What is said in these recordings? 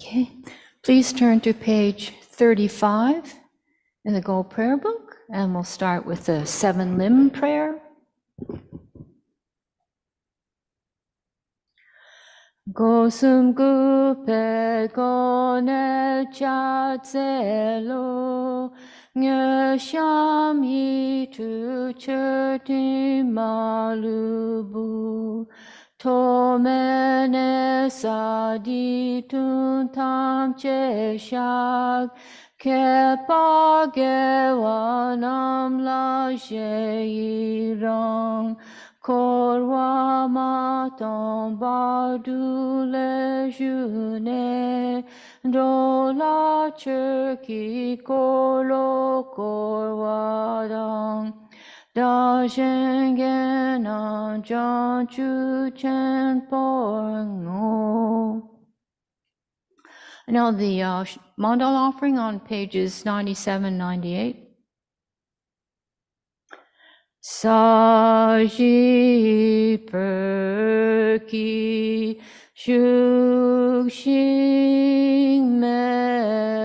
Okay, please turn to page 35 in the Gold Prayer Book, and we'll start with the 7-limb prayer. Gosum gupe gone chatselo nye shami tu cherti malubu tomene sadi tun tam che shag kepa gewanam la sheirang Korwa maton badu le june do la cherki kolo korwa dang da shengen an jan chu chen porngo. Now the mandal offering on pages 97-98. Saji perki shukshin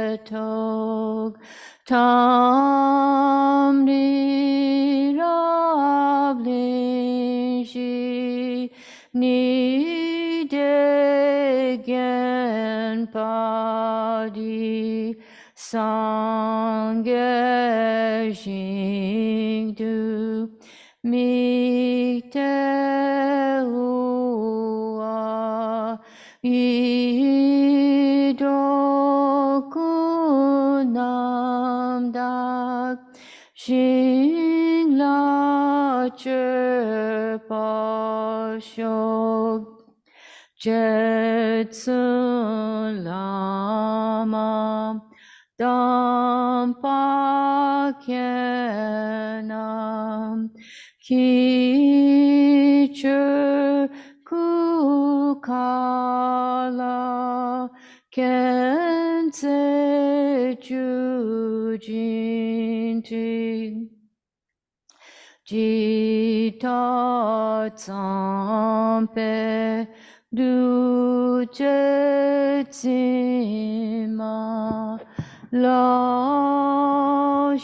metog tam ni rablin ni degen padi sangye du mikte ua idokunam dak shin la chepashog jetsun lama dampa kenam kichur kukala kense jujinti jita tsampe duchetsima la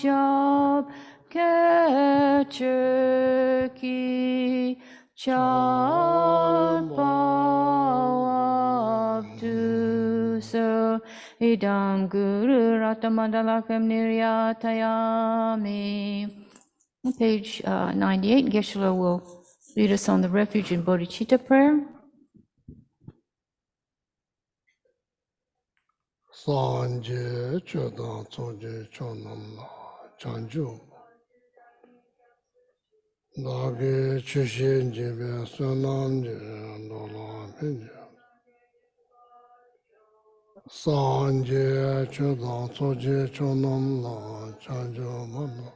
jab kecherki charpawabdu so idam guru ratamandalakam niryatayami. Page 98, Geshe will lead us on the refuge in bodhicitta prayer. Sanje chodan tsoje chonam la chanju dage chushin jebe sonam je dola pinja Sanje chodan tsoje chonam la chanju mano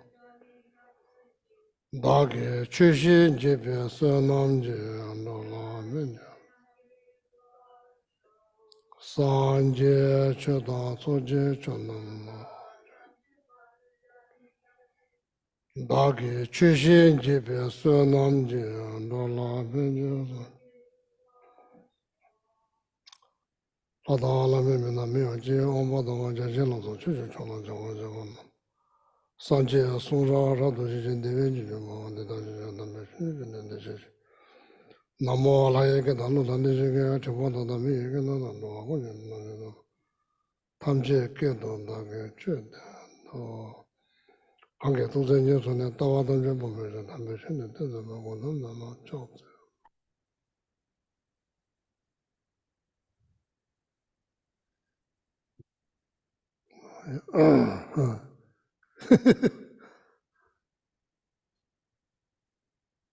dage chushin jebe sonam je dola pinja Sanje chodan tsoje chonam la Dagi chushin jibe sunam ji dola pinja Lada alami mina miya ji omba dama jajin lazo chuchu chona jawa jawa Sanje sunra rado jijin dewe jiju ma dida jiju dambe shiji nende jiji Namo alaye ke danu dandi jige chukwa dada miye ke nana doa kunyin nana Tamche ke do dagi chudi 한개 도전이 전에 따와던 좀 보면서 담배 셨는데 저거는 너무 좁죠.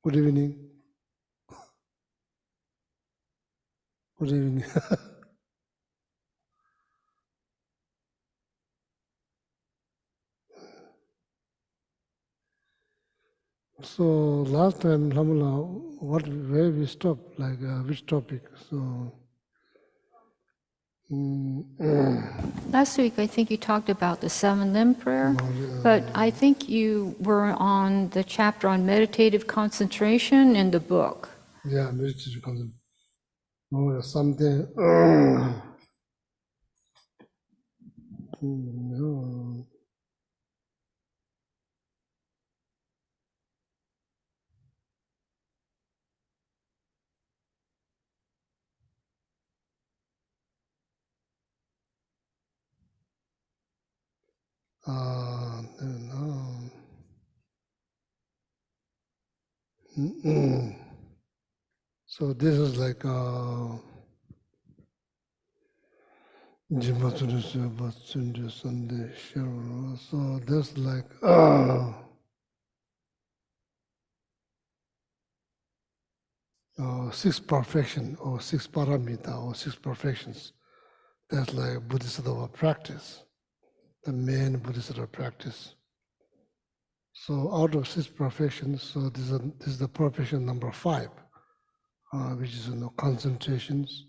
Good evening. Good evening. So last time, Lamrim, where we stopped, like which topic? So. Last week, I think you talked about the 7-limb prayer, but I think you were on the chapter on meditative concentration in the book. Yeah, meditative concentration. Oh, something. So this is like so that's like six perfection or six paramita or six perfections. That's like Bodhisattva practice, the main Bodhisattva practice. So out of six perfections, so this is the perfection number 5, which is concentrations.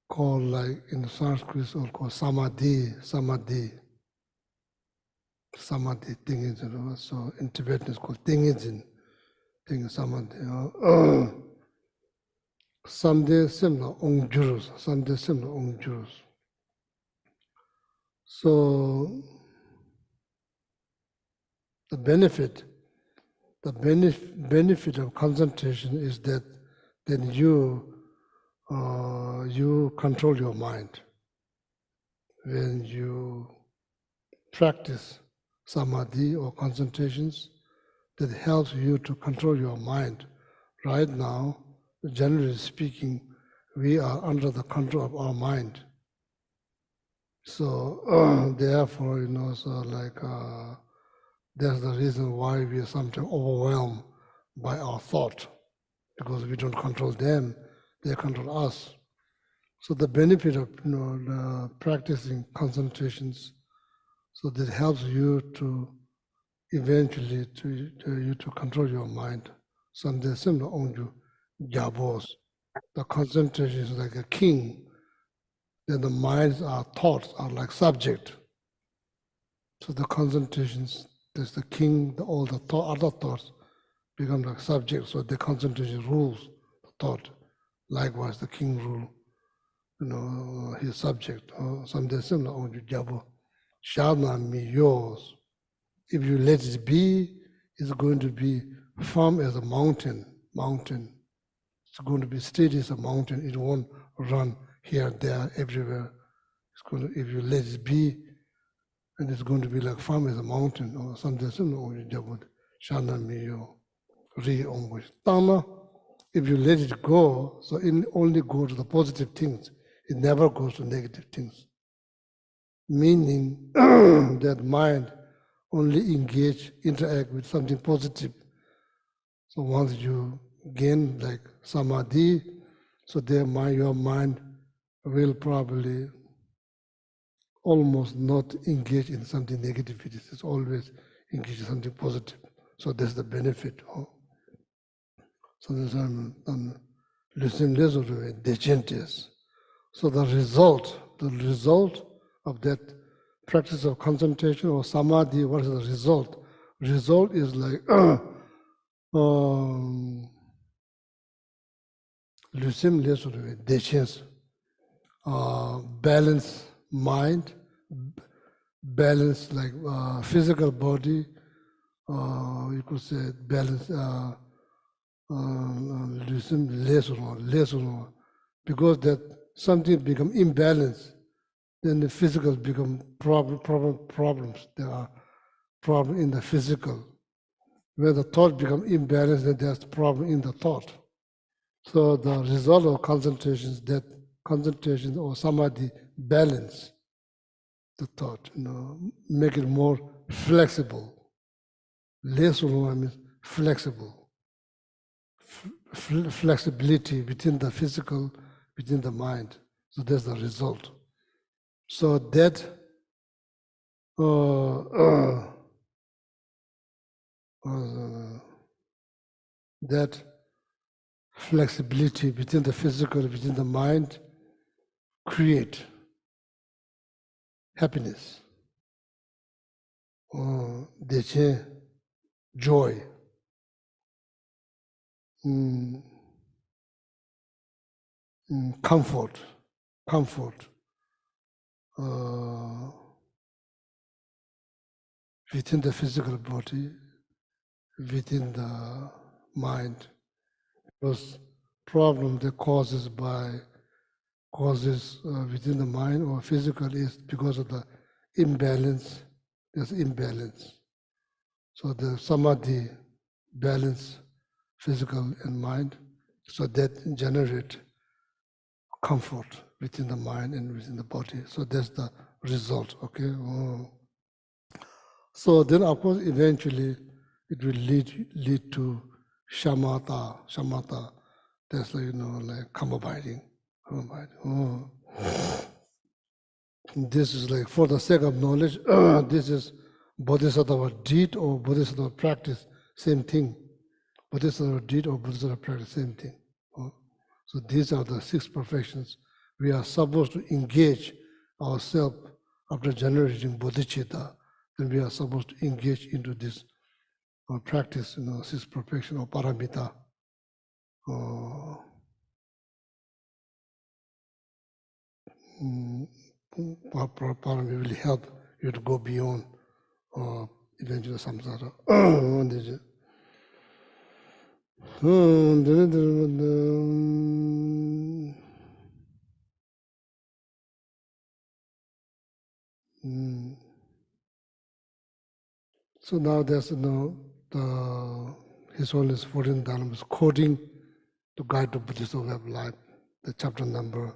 Called like in Sanskrit or called samadhi, tingin. So in Tibetan it's called tingin, samadhi. Samde simna ongjurus. So the benefit of concentration is that then you control your mind. When you practice samadhi or concentrations, that helps you to control your mind. Right now, generally speaking, we are under the control of our mind. So therefore, so like that's the reason why we are sometimes overwhelmed by our thought, because we don't control them, they control us. So the benefit of the practicing concentrations, so that helps you to eventually to control your mind. Something similar on you, jabos. The concentration is like a king. Then the minds are thoughts are like subject. So the concentrations, there's the king, all the other thoughts become like subject. So the concentration rules the thought. Likewise, the king rule, his subject. Something similar on you, jabo. Shana mi yours. If you let it be, it's going to be firm as a mountain. It's going to be steady as a mountain. It won't run here, there, everywhere. If you let it be, and it's going to be like firm as a mountain or something similar. Shana miyo, ri ongoy. Tama, if you let it go, so it only goes to the positive things. It never goes to negative things. Meaning that mind only interact with something positive. So once you gain like samadhi, so your mind will probably almost not engage in something negative. It's always engage in something positive. So that's the benefit. So there's So the result of that practice of concentration or samadhi, what is the result? Result is like balance mind, balance like physical body, you could say balance less or more, because that something become imbalanced, then the physical become problems. There are problems in the physical. Where the thought become imbalanced, then there's problem in the thought. So the result of concentration is that concentration or samadhi balance the thought, make it more flexible. Less means flexible. Flexibility between the physical, between the mind. So that's the result. So that that flexibility between the physical, between the mind, create happiness, joy. comfort, within the physical body, within the mind. Because problem that causes within the mind or physical is because of the imbalance. There's imbalance. So the samadhi balance physical and mind, so that generate comfort within the mind and within the body. So that's the result, okay? So then of course eventually it will lead to shamatha. That's like, like calm abiding. This is like for the sake of knowledge, this is bodhisattva deed or bodhisattva practice, same thing. Bodhisattva deed or bodhisattva practice, same thing. So these are the 6 perfections. We are supposed to engage ourselves after generating bodhicitta. Then we are supposed to engage into this practice, 6 perfection or paramita. Paramita will help you to go beyond eventually samsara. So now there's His Holiness 14th Dharma is quoting to guide the Buddhist way of life, the chapter number,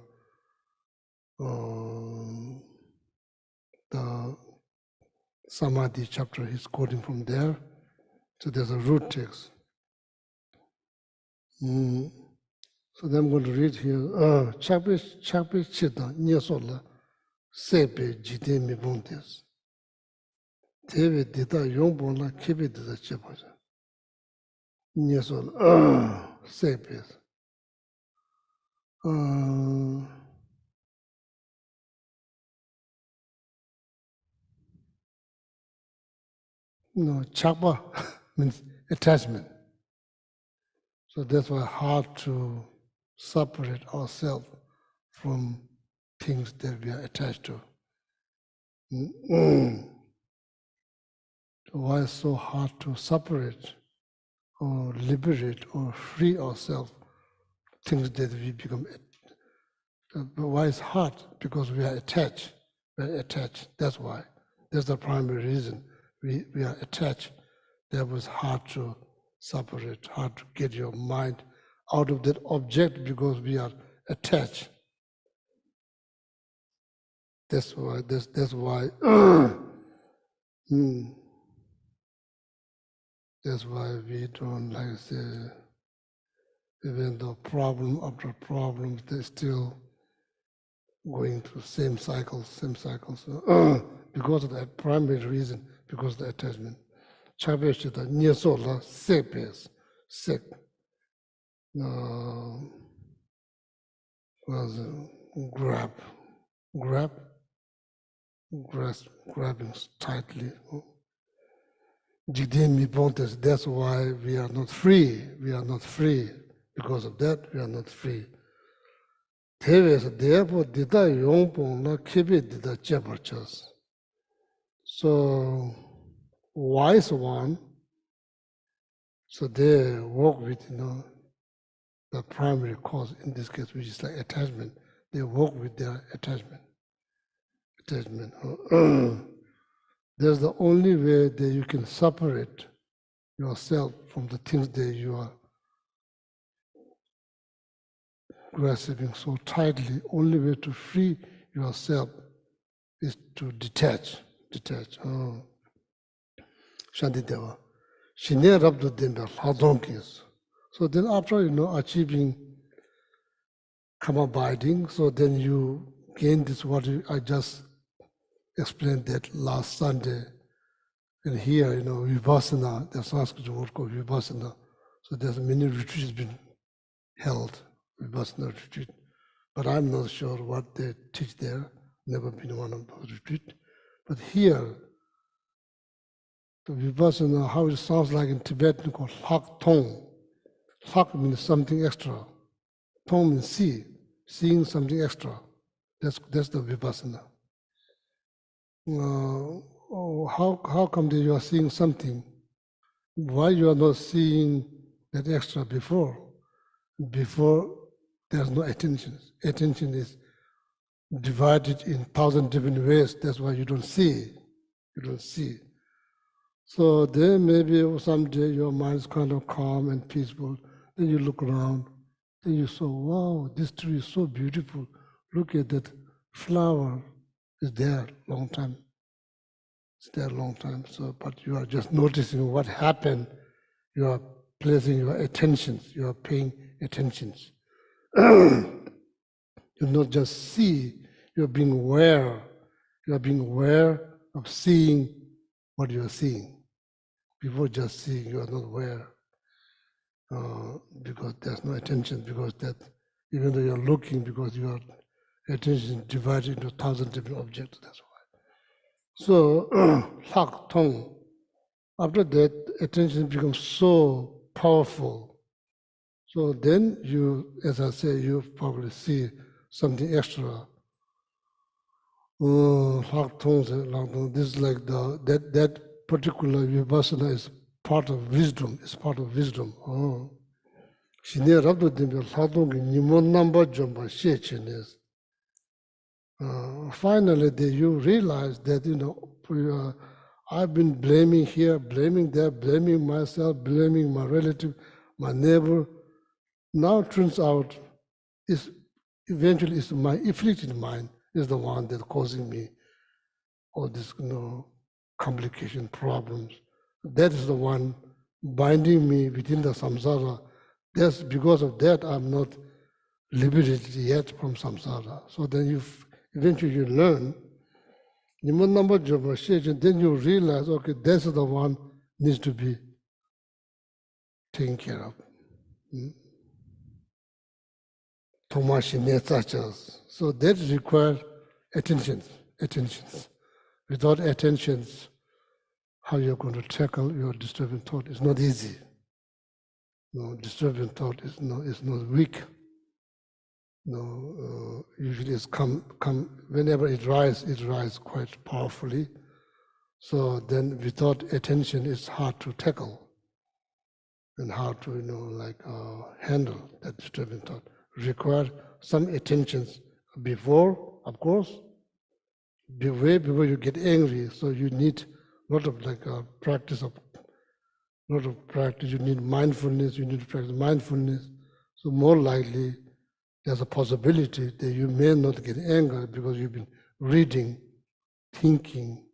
the Samadhi chapter, he's quoting from there. So there's a root text. So then I'm going to read here. Chakpe chita nyesola sepe jite mi bontes. Teve dita yongbola kepe dita chepaja. Nyesola sepe. Chakpa means attachment. So that's why hard to separate ourselves from things that we are attached to. So why it's so hard to separate or liberate or free ourselves things that we become. But why it's hard? Because we are attached. We are attached. That's why. That's the primary reason. We are attached. That was hard to separate, hard to get your mind out of that object because we are attached. That's why. That's why. That's why we don't like say. Even though problem after problem, they're still going through same cycles. Because of that primary reason, because of the attachment. Chabeshita nyesola sepes, sek. Was grabbing tightly. Jidemi bontes, that's why we are not free. We are not free. Because of that, we are not free. So, wise one, so they work with, the primary cause in this case, which is like attachment. They work with their attachment. There's the only way that you can separate yourself from the things that you are grasping so tightly. Only way to free yourself is to detach. Shantideva. Shine Rabdu Dimba, Hadonkis. So then after, achieving come abiding, so then you gain this what I just explained that last Sunday. And here, Vipassana, the Sanskrit word called Vipassana. So there's many retreats been held, Vipassana retreat. But I'm not sure what they teach there. Never been one of those retreats. But here, the Vipassana, how it sounds like in Tibetan called Hak Tong. Hak means something extra. Tong means see. seeing something extra. That's the vipassana. How come that you are seeing something? Why you are not seeing that extra before? Before there's no attention. Attention is divided in 1,000 different ways. That's why you don't see. You don't see. So then maybe someday your mind is kind of calm and peaceful. Then you look around. Then you say, wow, this tree is so beautiful. Look at that flower. It's there long time. It's there a long time. So, but you are just noticing what happened. You are placing your attention. You are paying attention. You not just see. You are being aware. You are being aware of seeing what you are seeing. Before just seeing, you are not aware because there's no attention. Because that, even though you are looking, because your attention is divided into 1,000 different objects. That's why. So, lak tong. After that, attention becomes so powerful. So then you, as I say, you probably see something extra. Lak tong, this is like that particular vipassana is part of wisdom. It's part of wisdom. Shine rabdo dembe lak tong ki nimon namba jomba she chenes. Finally, you realize that, I've been blaming here, blaming there, blaming myself, blaming my relative, my neighbor. Now it turns out, eventually it's my afflicted mind is the one that's causing me all these, complication problems. That is the one binding me within the samsara. That's because of that I'm not liberated yet from samsara. So then eventually you learn, then you realize, okay, that's the one needs to be taken care of. So that requires attention. Without attention, how you're going to tackle your disturbing thought is not easy. No, disturbing thought is not weak. No, usually it's come whenever it rises quite powerfully. So then without attention, it's hard to tackle and hard to, handle that disturbing thought. Require some attention before, of course, way before you get angry. So you need a lot of practice. You need mindfulness. You need to practice mindfulness. So more likely, there's a possibility that you may not get angry because you've been reading, thinking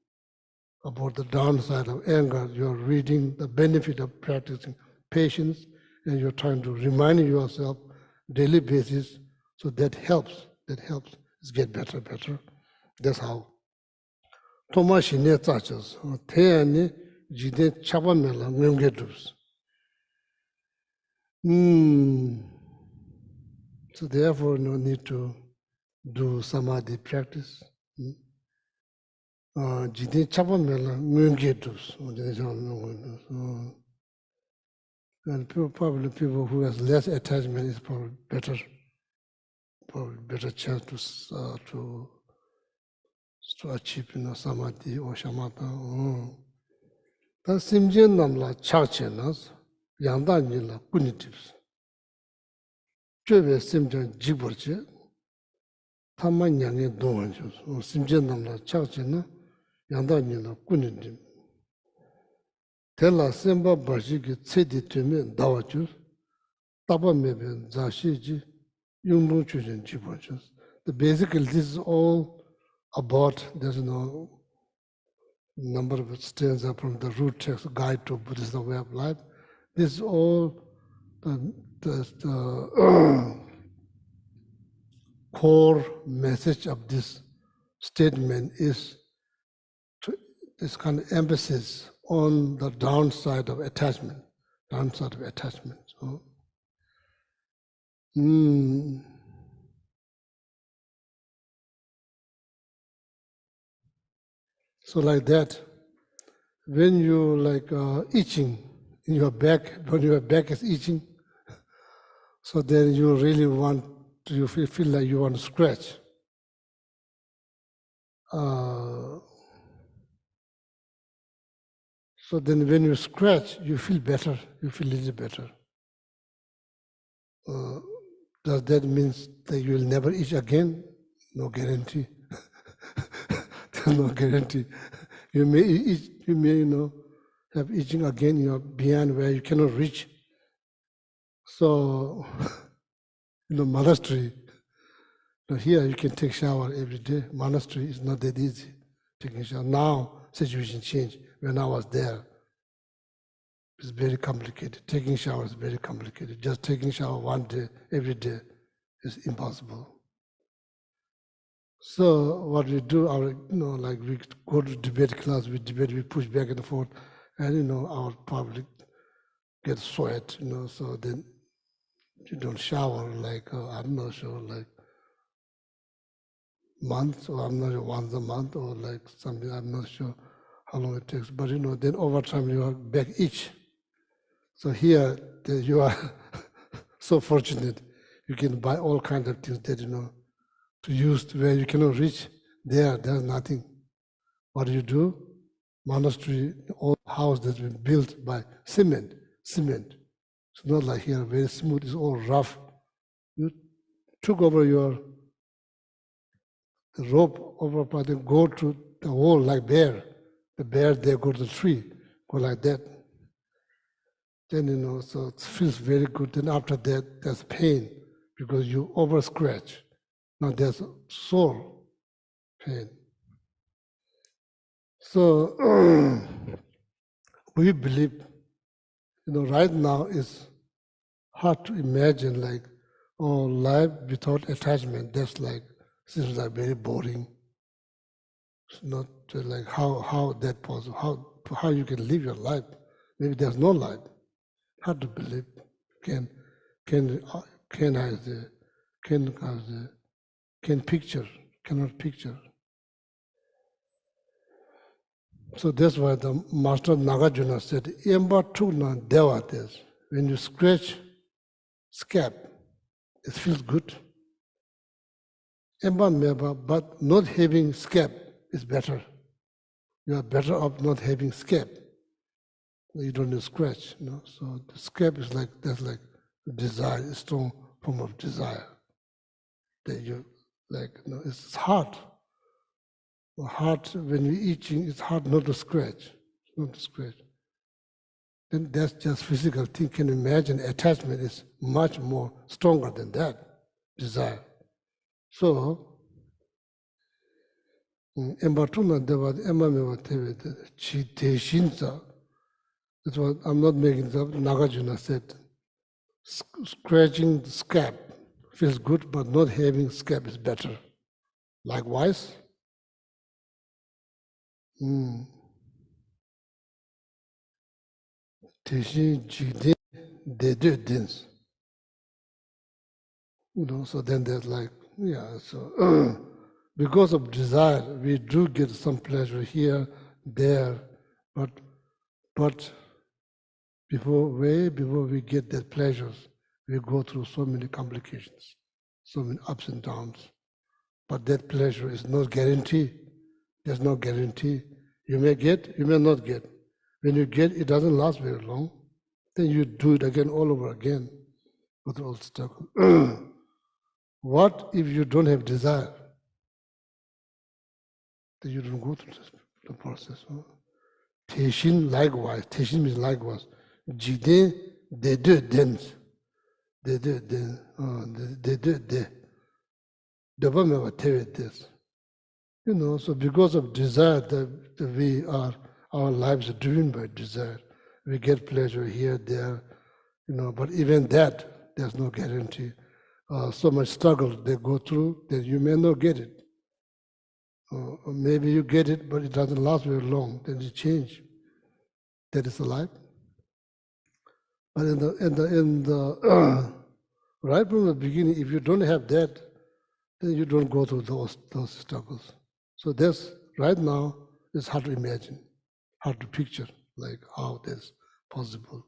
about the downside of anger. You're reading the benefit of practicing patience, and you're trying to remind yourself daily basis. So that helps. It's get better. That's how. Thomas Shine Tsachas, Teani Jide Chabamela Ngengedus. So therefore, no need to do samadhi practice. Jide Chabamela Ngengedus. And probably people who has less attachment is probably better chance to achieve samadhi or shamatha. That simjen namla chakchenas yangda nila kunitips. Chöbe simjen jigborche tamma nyange donganjus. Simjen namla chakchena yangda nila kunitips. Tela semba barji ki tsedi teme dawachus. Taba mebe zashi yungdung chujen jigborchus. Basically, this is all about, there's no number of stanzas from the root text guide to Buddhism way of life. This is all the core message of this statement is this kind of emphasis on the downside of attachment. So like that, when you itching in your back, when your back is itching, so then you really want after you feel like you want to scratch. So then when you scratch, you feel better, you feel a little better. Does that mean that you will never itch again? No guarantee. There's no guarantee. You may itch, you may have itching again, beyond where you cannot reach. So, monastery. Here you can take shower every day. Monastery is not that easy, taking shower. Now, situation changed. When I was there, it's very complicated. Taking shower is very complicated. Just taking shower one day, every day, is impossible. So what we do, like we go to debate class, we debate, we push back and forth, and our public gets sweat, so then you don't shower like, I'm not sure, like months, or I'm not sure, once a month, or like something, I'm not sure how long it takes. But then over time you are back itch. So here you are so fortunate. You can buy all kinds of things that to use where you cannot reach. There's nothing. What do you do? Monastery, old house that's been built by cement. It's not like here, very smooth, it's all rough. You took over your rope over part and go to the wall like bear. The bear, they go to the tree, go like that. Then, so it feels very good. Then after that, there's pain because you over scratch. Now there's sore pain. So we believe, right now it's hard to imagine like, life without attachment. That's like, seems like very boring. It's not like how that possible, how you can live your life. Maybe there's no life. Hard to believe. Can picture, cannot picture. So that's why the master Nagarjuna said, Emba tuna deva des. When you scratch scab, it feels good. Emba meba, but not having scab is better. You are better off not having scab. You don't need scratch, So the scab is like, that's like desire, a strong form of desire. That you like, it's hard. Hard when you're eating, it's hard not to scratch, Then that's just physical thing. Can you imagine attachment is much more stronger than that, desire. So, Embatuna Deva, Emma Chi Te Shinza. That's what I'm not making it up. Nagarjuna said, scratching the scab feels good, but not having scab is better. Likewise, Teshin Jide Dede Dins. So then there's like, so because of desire, we do get some pleasure here, there, but way before we get that pleasures, we go through so many complications, so many ups and downs. But that pleasure is not guaranteed. There's no guarantee. You may get, you may not get. When you get, it doesn't last very long. Then you do it again, all over again, with all stuff. What if you don't have desire? Then you don't go through the process. Teshin likewise. Teshin means likewise. Jide de dens. De. Deva meva teve des. So because of desire, that our lives are driven by desire. We get pleasure here, there, but even that, there's no guarantee. So much struggle they go through that you may not get it. Or maybe you get it, but it doesn't last very long. Then you change. That is the life. But in the right from the beginning, if you don't have that, then you don't go through those struggles. So that's right now. It's hard to imagine, hard to picture, like how that's possible.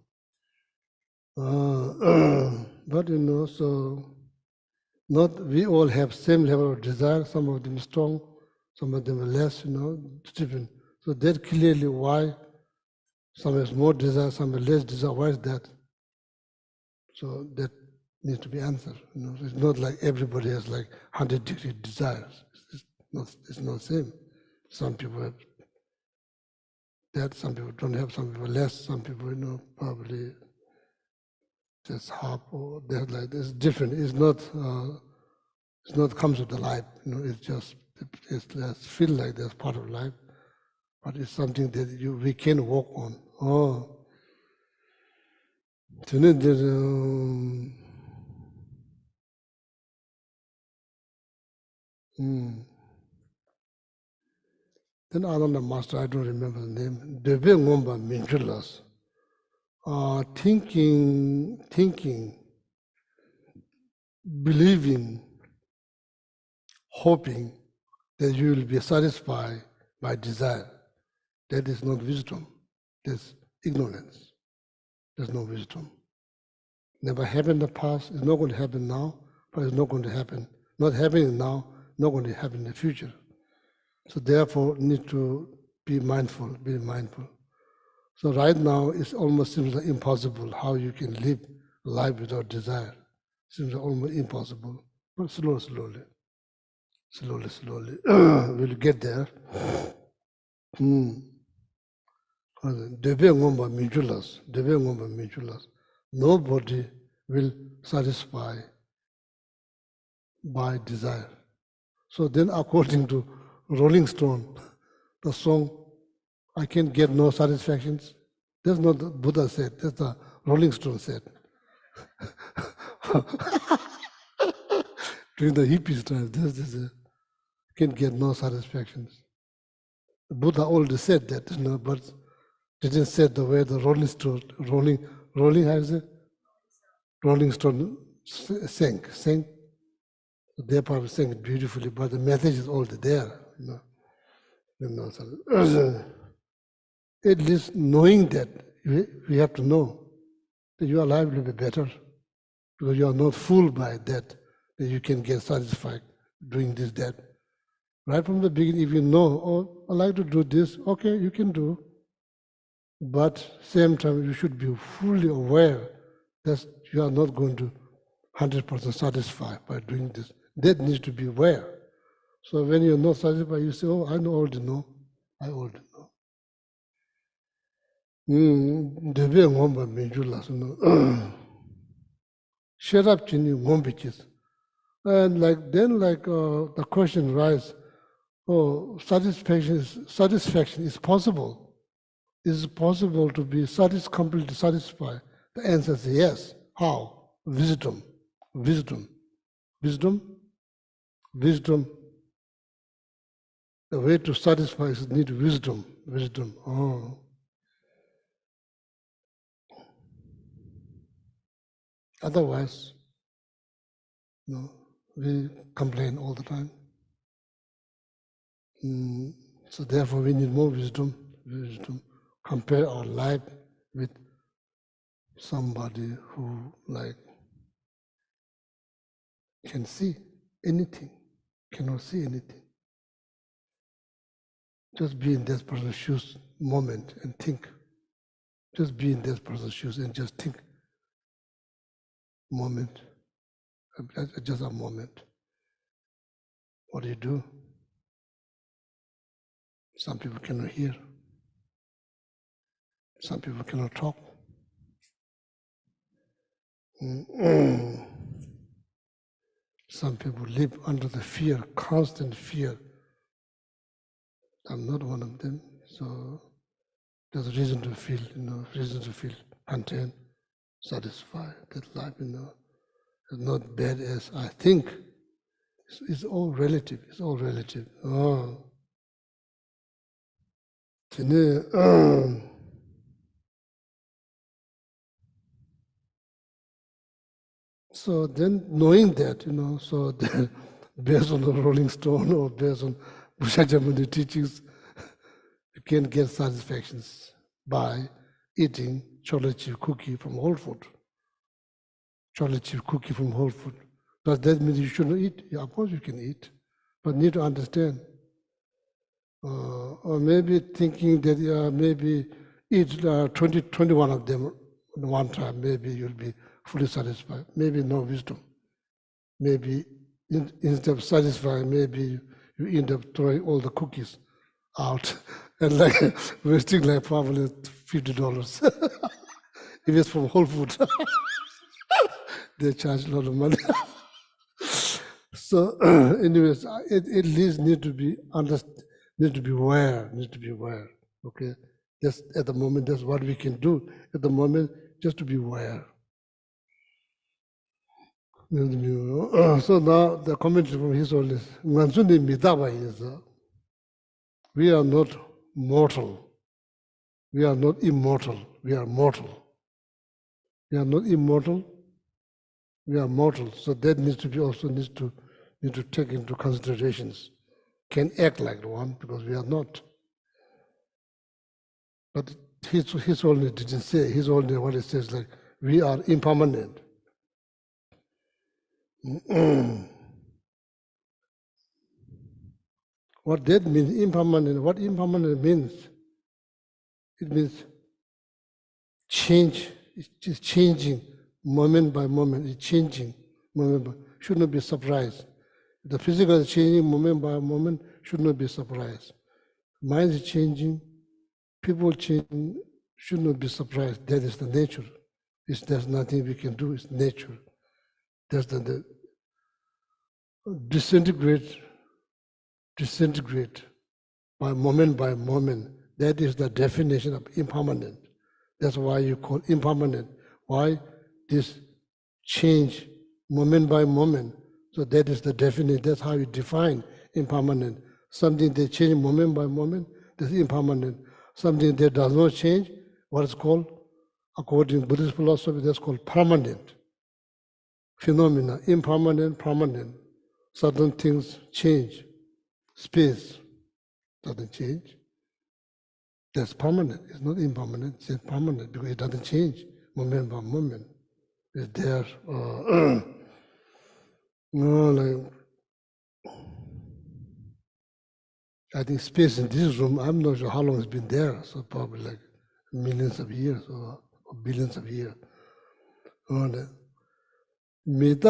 But so Not we all have same level of desire, some of them strong, some of them are less, different. So that's clearly why some has more desire, some has less desire. Why is that? So that needs to be answered. It's not like everybody has like 100-degree desires. It's not the same. Some people have that, some people don't have, some people less, some people, probably just half or that like this. It's different. It's not comes with the life. It's just feel like that's part of life, but it's something that we can work on. Then another master, I don't remember the name. Debe Ngomba Minjulas. Thinking, believing, hoping that you will be satisfied by desire. That is not wisdom. That's ignorance. There's no wisdom. Never happened in the past, it's not going to happen now, but it's not going to happen. Not happening now, not going to happen in the future. So therefore, need to be mindful. So right now, it almost seems like impossible how you can live life without desire. Seems almost impossible, but slowly, we'll get there. Nobody will satisfy by desire. So then according to Rolling Stone, the song, I can get no satisfactions. That's not the Buddha said, that's the Rolling Stone said. During the hippies time, this can get no satisfactions. The Buddha already said that, but didn't say the way the Rolling Stone, Rolling Stone sang. They probably sang it beautifully, but the message is already there. At least knowing that, we have to know that your life will be better because you are not fooled by that you can get satisfied doing this, that. Right from the beginning, if you know, I like to do this, okay, you can do. But same time, you should be fully aware that you are not going to 100% satisfied by doing this. That needs to be aware. So when you're not satisfied, you say, I already know. Shut up, Chini, Mombichis. And the question arises, satisfaction is possible. Is it possible to be completely satisfied? The answer is yes. How? Wisdom. The way to satisfy is need wisdom. Otherwise, we complain all the time. So therefore, we need more wisdom. Compare our life with somebody who can see anything, cannot see anything. Just be in that person's shoes moment and think. Just be in that person's shoes and just think. Moment. Just a moment. What do you do? Some people cannot hear. Some people cannot talk. Some people live under the fear, constant fear. I'm not one of them, so there's reason to feel, content, satisfied. That life, is not bad as I think. It's all relative. So then knowing that, so then based on the Rolling Stone or based on Buddha teachings, you can get satisfactions by eating chocolate chip cookie from whole food. Does that mean you shouldn't eat? Yeah, of course you can eat, but need to understand. Or maybe thinking that maybe eat 20, 21 of them at one time, maybe you'll be fully satisfied. Maybe no wisdom. Maybe instead of satisfying, maybe you end up throwing all the cookies out and like wasting like probably $50. If it's from Whole Foods, they charge a lot of money. So, anyways, it at least need to be aware. Okay, just at the moment, that's what we can do at the moment, just to be aware. So now the commentary from his own is, we are not mortal. We are not immortal. We are mortal. We are not immortal. We are mortal. So that needs to take into considerations. Can act like one because we are not. But his only didn't say. His only what it says like we are impermanent. What that means, impermanent, what impermanent means, it means change, it's changing moment by moment, it's changing moment by, should not be surprised. The physical is changing moment by moment, should not be surprised. Mind is changing, people changing, should not be surprised. That is the nature. There's nothing we can do, it's nature. There's the disintegrate by moment. That is the definition of impermanent. That's why you call impermanent. Why? This change moment by moment. So that is the definition. That's how you define impermanent. Something that changes moment by moment, that's impermanent. Something that does not change, what is called, according to Buddhist philosophy, that's called permanent. Phenomena, impermanent, permanent. Certain things change. Space doesn't change. That's permanent. It's not impermanent, it's permanent because it doesn't change moment by moment. It's there. I think space in this room, I'm not sure how long it's been there, so probably like millions of years or billions of years. Need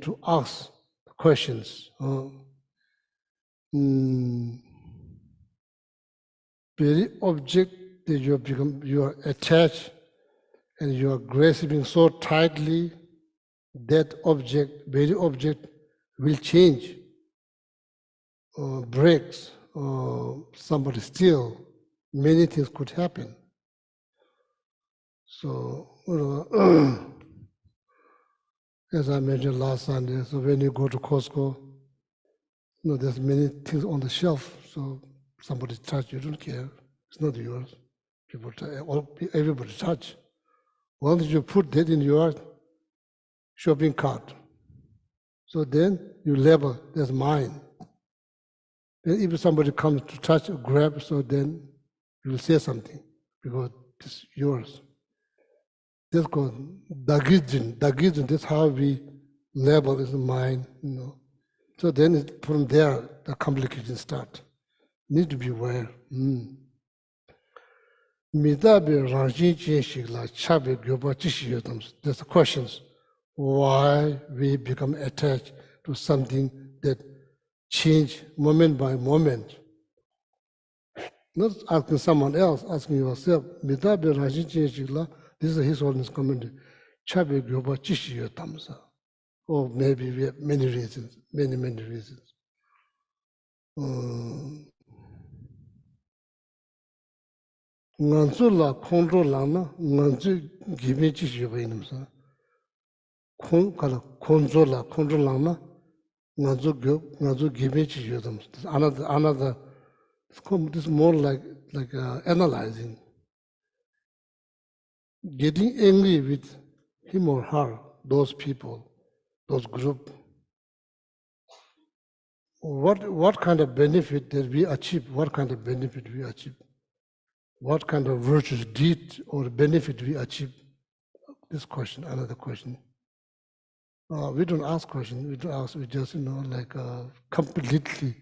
to ask questions. Very object that you are attached and you are grasping so tightly, that very object will change, or breaks, or somebody steal. Many things could happen. So, as I mentioned last Sunday, so when you go to Costco, there's many things on the shelf, so somebody touch, you don't care. It's not yours. People touch, everybody touch. Once you put that in your shopping cart, so then you label, that's mine. Then if somebody comes to touch or grab, so then you will say something, because it's yours. That's called dagijin. That's how we label is mine, So then from there, the complications start. Need to be aware. That's the questions. Why we become attached to something that change moment by moment. Not asking someone else, asking yourself. This is his holiness commentary. Or maybe we have many reasons, many reasons. Nganzu la kondro lana, nganzu gimi chishiyoba inamsa. Kondro lana, nganzu gimi chishiyoba. Another, this is more like analyzing. Getting angry with him or her, those people, those group. What kind of benefit did we achieve? What kind of benefit we achieve? What kind of virtues, deed, or benefit we achieve this question, another question. We don't ask questions, we don't ask, we just, like completely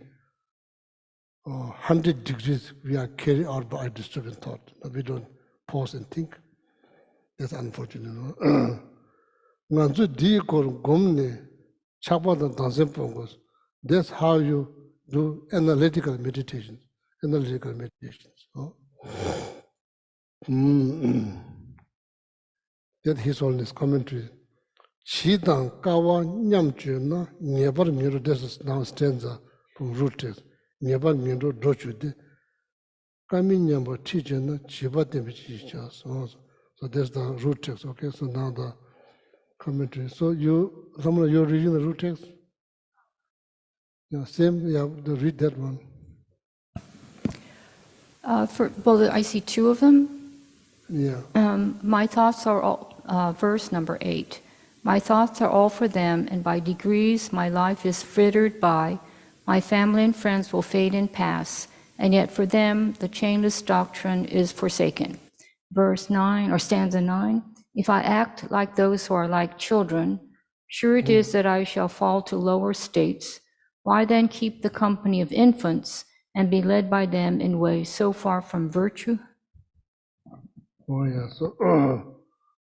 100 degrees we are carried out by disturbing thought. We don't pause and think. That's unfortunate. That's how you do analytical meditations. Analytical meditations. That His Holiness commentary. Chidang kawa nyamchu na nyebar miru, this is now stanza from root text. Nyebar miru dochu de kami nyambar tiche na chiba tembi chicha. So that's the root text, okay? So now the commentary. So someone you're reading the root text? Yeah, same, yeah, read that one. Well, I see two of them. Yeah. My thoughts are all, verse number 8. My thoughts are all for them, and by degrees my life is frittered by. My family and friends will fade and pass, and yet for them the chainless doctrine is forsaken. Verse 9, or stanza 9, if I act like those who are like children, sure it is that I shall fall to lower states. Why then keep the company of infants and be led by them in ways so far from virtue? Oh yeah, so,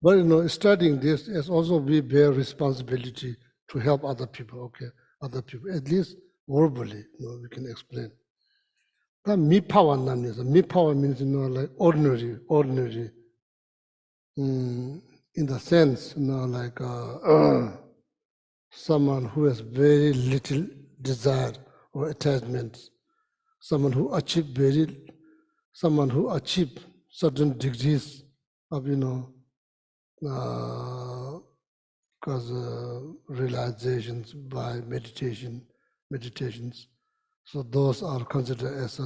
but studying this is also we bear responsibility to help other people, okay? Other people, at least verbally, we can explain. That me power means like ordinary, in the sense, like someone who has very little desire or attachment, someone who achieve certain degrees of realizations by meditations. So those are considered as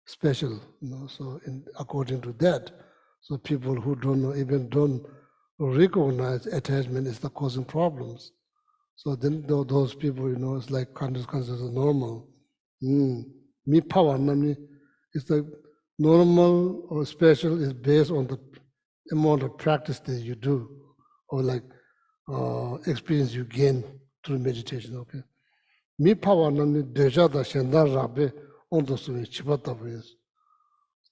special, so according to that, so people who don't recognize attachment is the causing problems. So then those people, it's like considered normal. Me power, it's like normal or special is based on the amount of practice that you do, or like experience you gain through meditation, okay? Mi power deja da shendar rabe ondo suwe chibata is.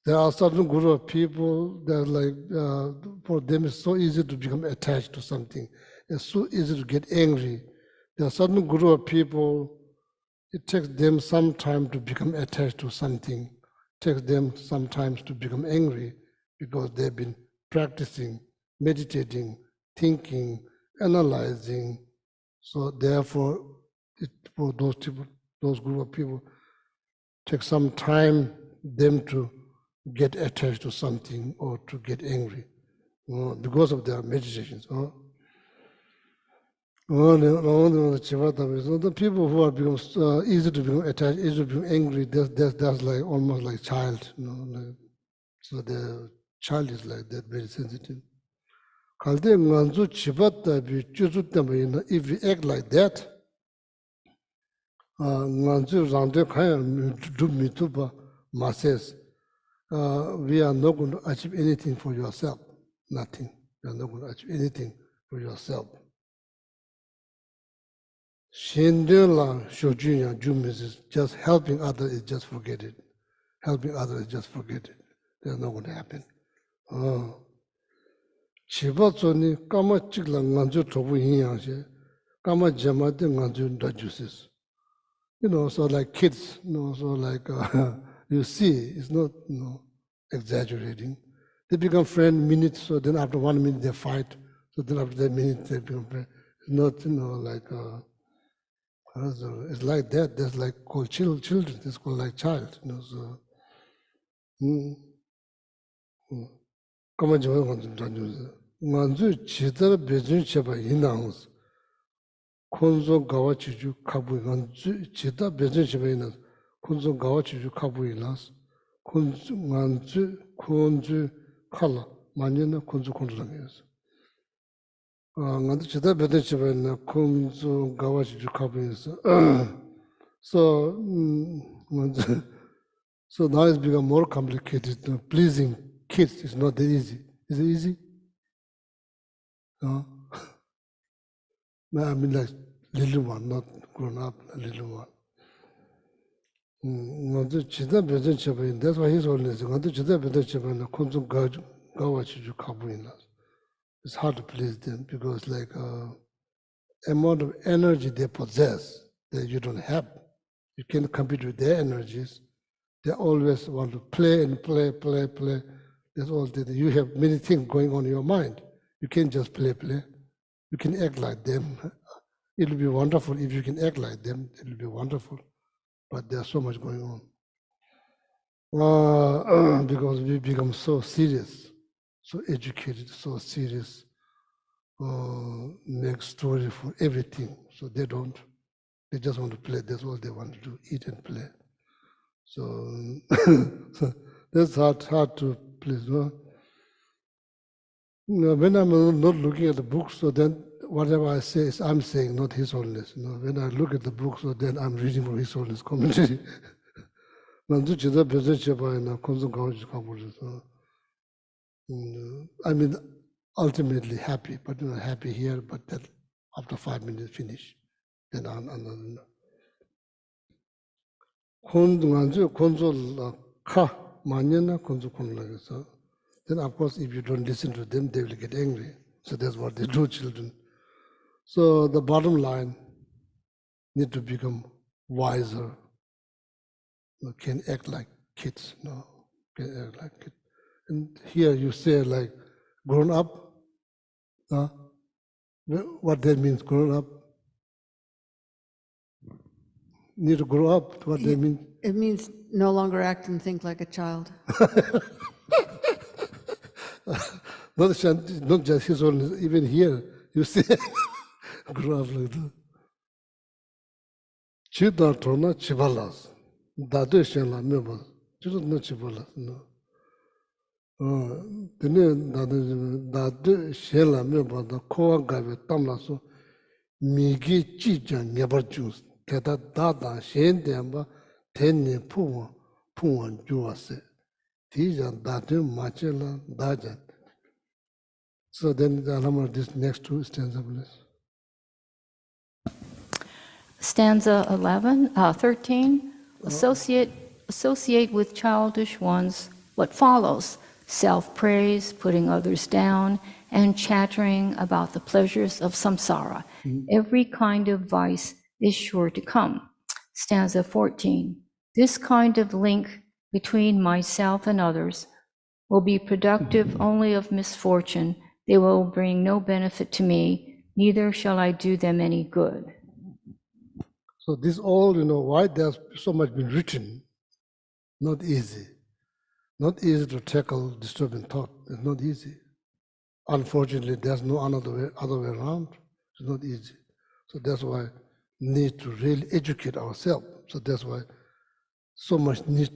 There are certain group of people that for them it's so easy to become attached to something. It's so easy to get angry. There are certain group of people, it takes them some time to become attached to something. It takes them sometimes to become angry because they've been practicing, meditating, thinking, analyzing. So therefore, for those group of people, take some time them to get attached to something or to get angry because of their meditations. The people who are easy to become attached, easy to become angry, that's like almost like child. So the child is like that, very sensitive. If we act like that, we are not going to achieve anything for yourself. Nothing. We are not going to achieve anything for yourself. Just helping others is just forget it. Helping others is just forget it. That's not going to happen. Chibatsoni kama chikla nganju tobu hinyangse, kama jamate nganju ndajusis. So like kids, so like you see, it's not exaggerating. They become friends minutes, so then after 1 minute they fight, so then after that minute they become friends. It's not like it's like that. That's like called children. It's called like child. So. Kama jama nganju ndajusis. Nganju chidara bezun cheba hinangus. Konzo gawa chiju kabu nganzu chida bezun cheba hinangus. Konzo gawa chiju kabu ilas. Konzu kala manyana konzu rangayas. Nganzu chida bezun cheba hinangus. Konzo gawa chiju kabu ilas. So now it's become more complicated. Pleasing kids is not that easy. Is it easy? I mean like little one, not grown up, a little one. That's why he's always it's hard to please them because like amount of energy they possess that you don't have. You can't compete with their energies. They always want to play and play. That's all that you have many things going on in your mind. You can't just play. You can act like them. It'll be wonderful if you can act like them. It'll be wonderful. But there's so much going on. Because we become so serious, so educated, so serious, make story for everything. So they don't. They just want to play. That's all they want to do, eat and play. So, so that's hard to please. No? When I'm not looking at the book, so then whatever I say is I'm saying, not His Holiness. When I look at the book, so then I'm reading from His Holiness commentary. I mean, ultimately happy, but happy here, but then after 5 minutes finish. Then another. Then of course if you don't listen to them, they will get angry. So that's what they do, children. So the bottom line, need to become wiser. Can act like kids, can act like kids. And here you say like grown up. What that means, grown up? Need to grow up. What that means? It means no longer act and think like a child. Not just His Holiness, even here you say grow up like that. Chida tona chibalas. Dadu shenla meba. Chida no chibalas. No. Dadu shenla meba da kowa gabe tamla so migi chi jan nyabar jus. Teta dada shen denba tenne puwa juwa se. Tijan dadu machela dajan. So then the Lamrim, this next two stanza, please. Stanza 13. Associate with childish ones what follows: self-praise, putting others down, and chattering about the pleasures of samsara. Every kind of vice is sure to come. Stanza 14. This kind of link between myself and others will be productive only of misfortune. They will bring no benefit to me, neither shall I do them any good. So this all, why there's so much been written, not easy. Not easy to tackle disturbing thought. It's not easy. Unfortunately, there's no other way around. It's not easy. So that's why we need to really educate ourselves. So that's why so much needs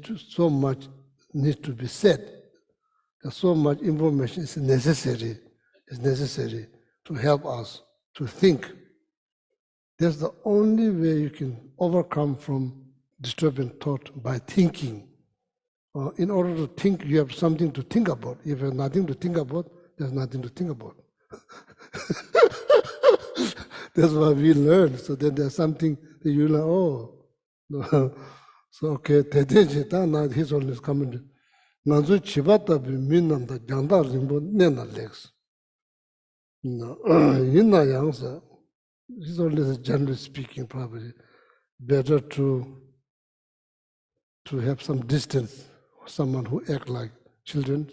to be said. There's so much information is necessary. It's necessary to help us to think. That's the only way you can overcome from disturbing thought, by thinking. In order to think, you have something to think about. If you have nothing to think about, there's nothing to think about. That's why we learn. So then there's something that you learn, no. So okay, His Holiness coming. Nanzu chibata bi minanda janda rimbo nena lex. Yinna yangsa, His Holiness, generally speaking, probably better to have some distance. Someone who act like children,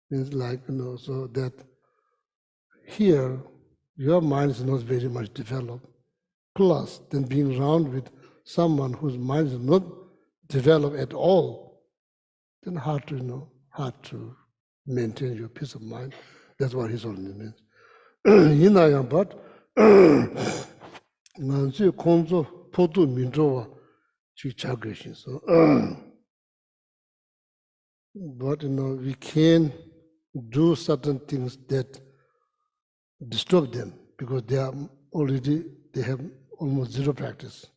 means like, so that here your mind is not very much developed. Plus, then being around with someone whose mind is not developed at all, then hard to maintain your peace of mind. That's what His Holiness means. Yinayang, but nanzu konzo podu minjowa chi chagreshin. So, but we can do certain things that disturb them because they have almost zero practice.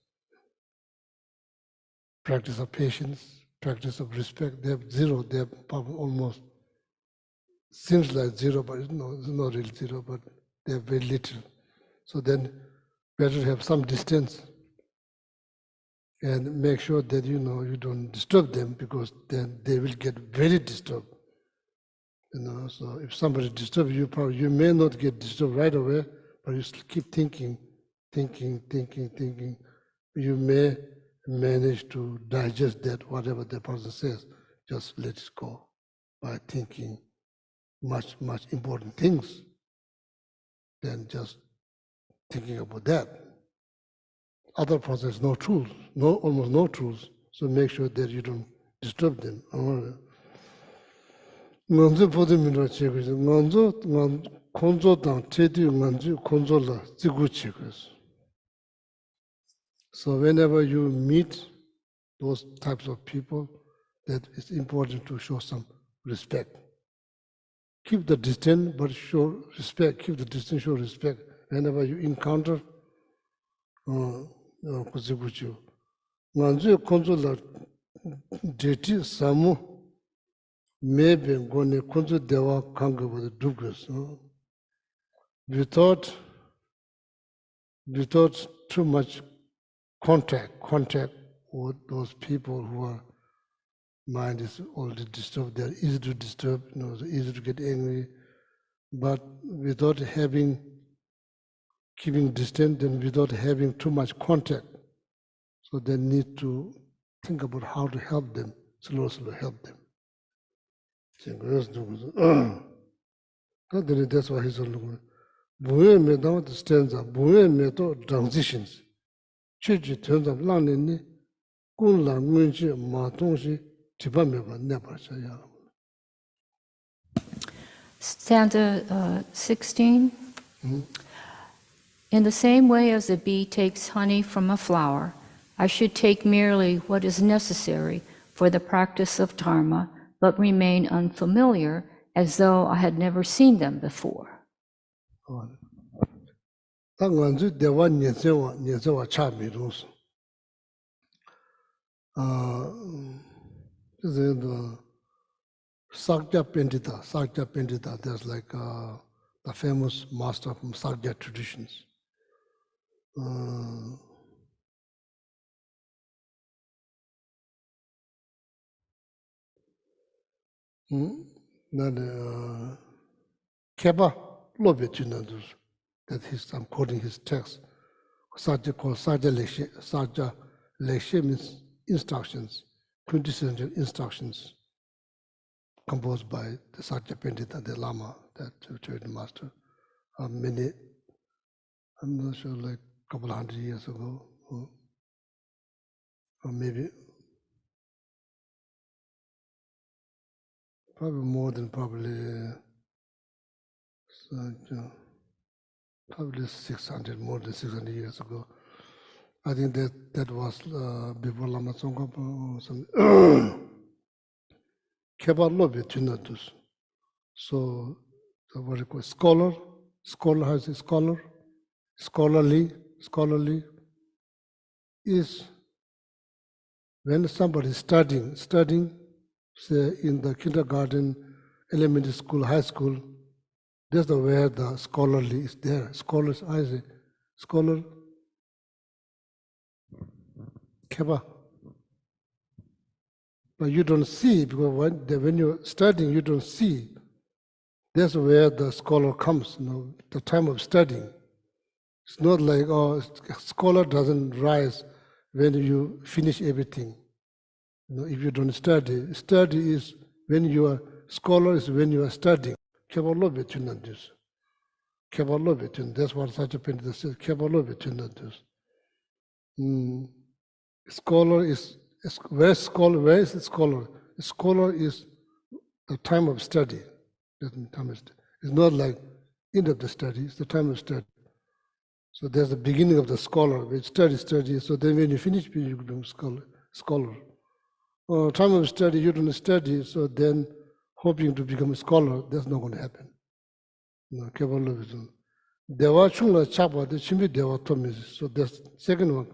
Practice of patience, practice of respect, they have zero. They have almost, seems like zero, but it's not really zero, but they're very little. So then better have some distance and make sure that you don't disturb them, because then they will get very disturbed. So if somebody disturbs you, probably you may not get disturbed right away, but you still keep thinking. You may manage to digest that, whatever the person says, just let it go by thinking much important things than just thinking about that. Other process, no truth, almost no truth. So make sure that you don't disturb them. Nganzo podimira chekes, nganzo konzo dang tedi nganzo konzo la zigu chekes. So whenever you meet those types of people, that it's important to show some respect. Keep the distance, but show respect. Keep the distance, show respect. Whenever you encounter, kuzibuchu. Nganzo konzo la deti samu maybe gone konzo dewa kanga with the dugras. Without too much contact with those people who are mind is already disturbed. They're easy to disturb, easy to get angry, but without keeping distance and without having too much contact. So they need to think about how to help them, slow help them. That's why he's looking. Buye me down the stanza, buye me to transitions. Chichi turns up landing, kun la munchi ma tongshi, tiba me ba never say. Stanza 16. In the same way as a bee takes honey from a flower, I should take merely what is necessary for the practice of dharma, but remain unfamiliar as though I had never seen them before. Dewa nyesewa cha mi rungsu. The Sakya Pendita, there's like the famous master from Sakya traditions. Keba Lobe Junadus, I'm quoting his text. Sajja called Sajja Leshe. Sajja Leshe means instructions, quintessential instructions, composed by the Sakya Pendita, the Lama, that Tibetan master, many, I'm not sure, like a couple 100 years ago, or maybe, probably more than probably 600, more than 600 years ago. I think that was before Lama Tsongkhapa or something. Keba Lobe Tunatus. So, what do you call scholar? Scholar has a scholar. Scholarly is when somebody is studying, say in the kindergarten, elementary school, high school, that's where the scholarly is there. Scholars, I say, scholar, keba. But you don't see, because when you're studying, you don't see. That's where the scholar comes, the time of studying. It's not like, scholar doesn't rise when you finish everything. If you don't study is when you are, scholar is when you are studying. Kebalo between this. Kebalo between, that's what such a painter says, Kebalo between this. Scholar is, where is the scholar? The scholar is the time of study. It's not like end of the study, it's the time of study. So there's the beginning of the scholar, which study, so then when you finish, you become scholar. Or time of study, you don't study, so then hoping to become a scholar, that's not going to happen. Dewa chungla chapa, the chimbi dewa tomis. So that's second one.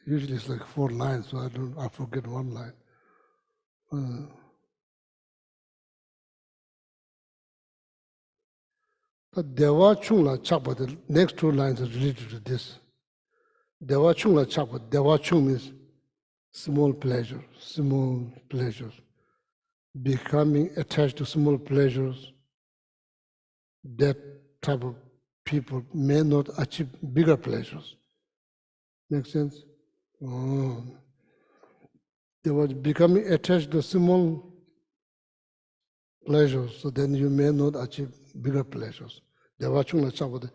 Usually it's like 4 lines, so I forget one line. The Deva Chungla Chakpa, the next two lines are related to this. Deva Chungla Chakpa, Deva Chung means small pleasure, small pleasures. Becoming attached to small pleasures, that type of people may not achieve bigger pleasures. Make sense? Oh. They were becoming attached to small pleasures, so then you may not achieve bigger pleasures. They were watching the Chabad.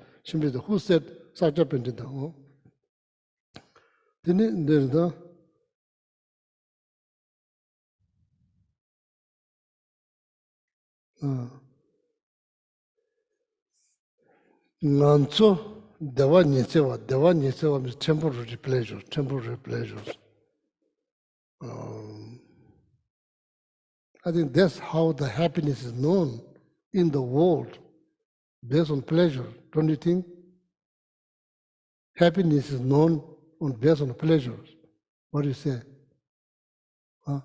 Who said such a thing? Then there's the Nanzo, Deva Nyesewa means temporary pleasures, temporary pleasures. I think that's how the happiness is known in the world, based on pleasure, don't you think? Happiness is known based on pleasures. What do you say? Huh?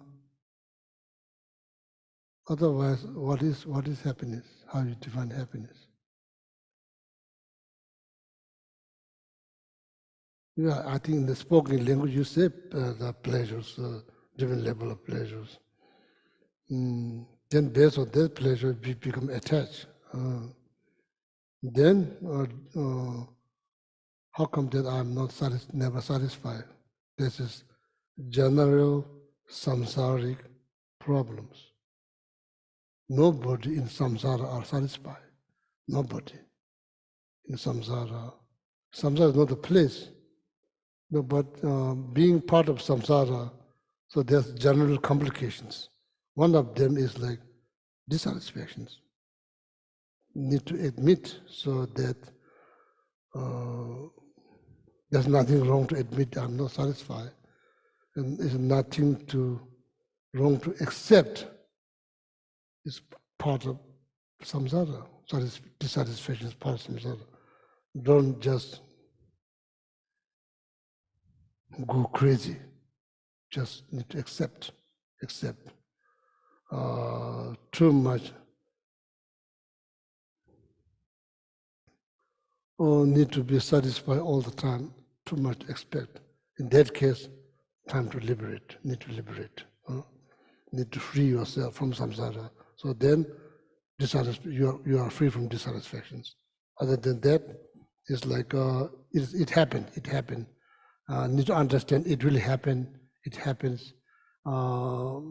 Otherwise, what is happiness? How you define happiness? Yeah, I think in the spoken language you say the pleasures, different level of pleasures. Then based on that pleasure, we become attached. Then, how come that I'm not never satisfied? This is general samsaric problems. Nobody in samsara are satisfied. Nobody in samsara. Samsara is not a place, no, but being part of samsara, so there's general complications. One of them is like dissatisfactions. Need to admit so that there's nothing wrong to admit I'm not satisfied, and there's nothing wrong to accept. It's part of samsara. Dissatisfaction is part of samsara. Don't just go crazy. Just need to accept. Too much. Or need to be satisfied all the time. Too much expect. In that case, time to liberate. Need to liberate. Need to free yourself from samsara. So then, you are free from dissatisfactions. Other than that, it's like it happened. It happened. Need to understand it really happened. It happens. Oh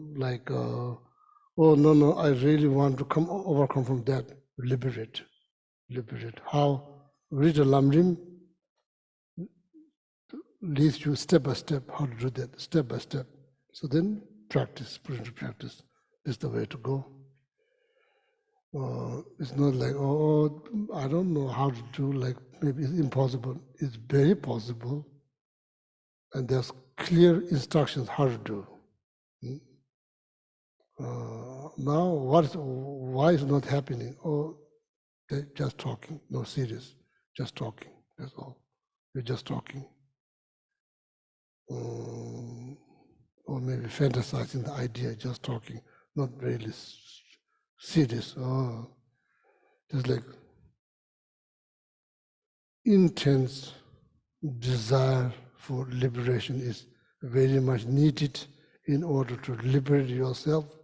no, I really want to overcome from that. Liberate. How? Read the Lamrim leads you step by step how to do that, step by step. So then practice, put into practice. Is the way to go. It's not like, oh, I don't know how to do, like maybe it's impossible. It's very possible. And there's clear instructions how to do. Now, why is it not happening? Oh, they're just talking, no serious, just talking, that's all. You're just talking. Or maybe fantasizing the idea, just talking, not really serious. Just like intense desire for liberation is very much needed in order to liberate yourself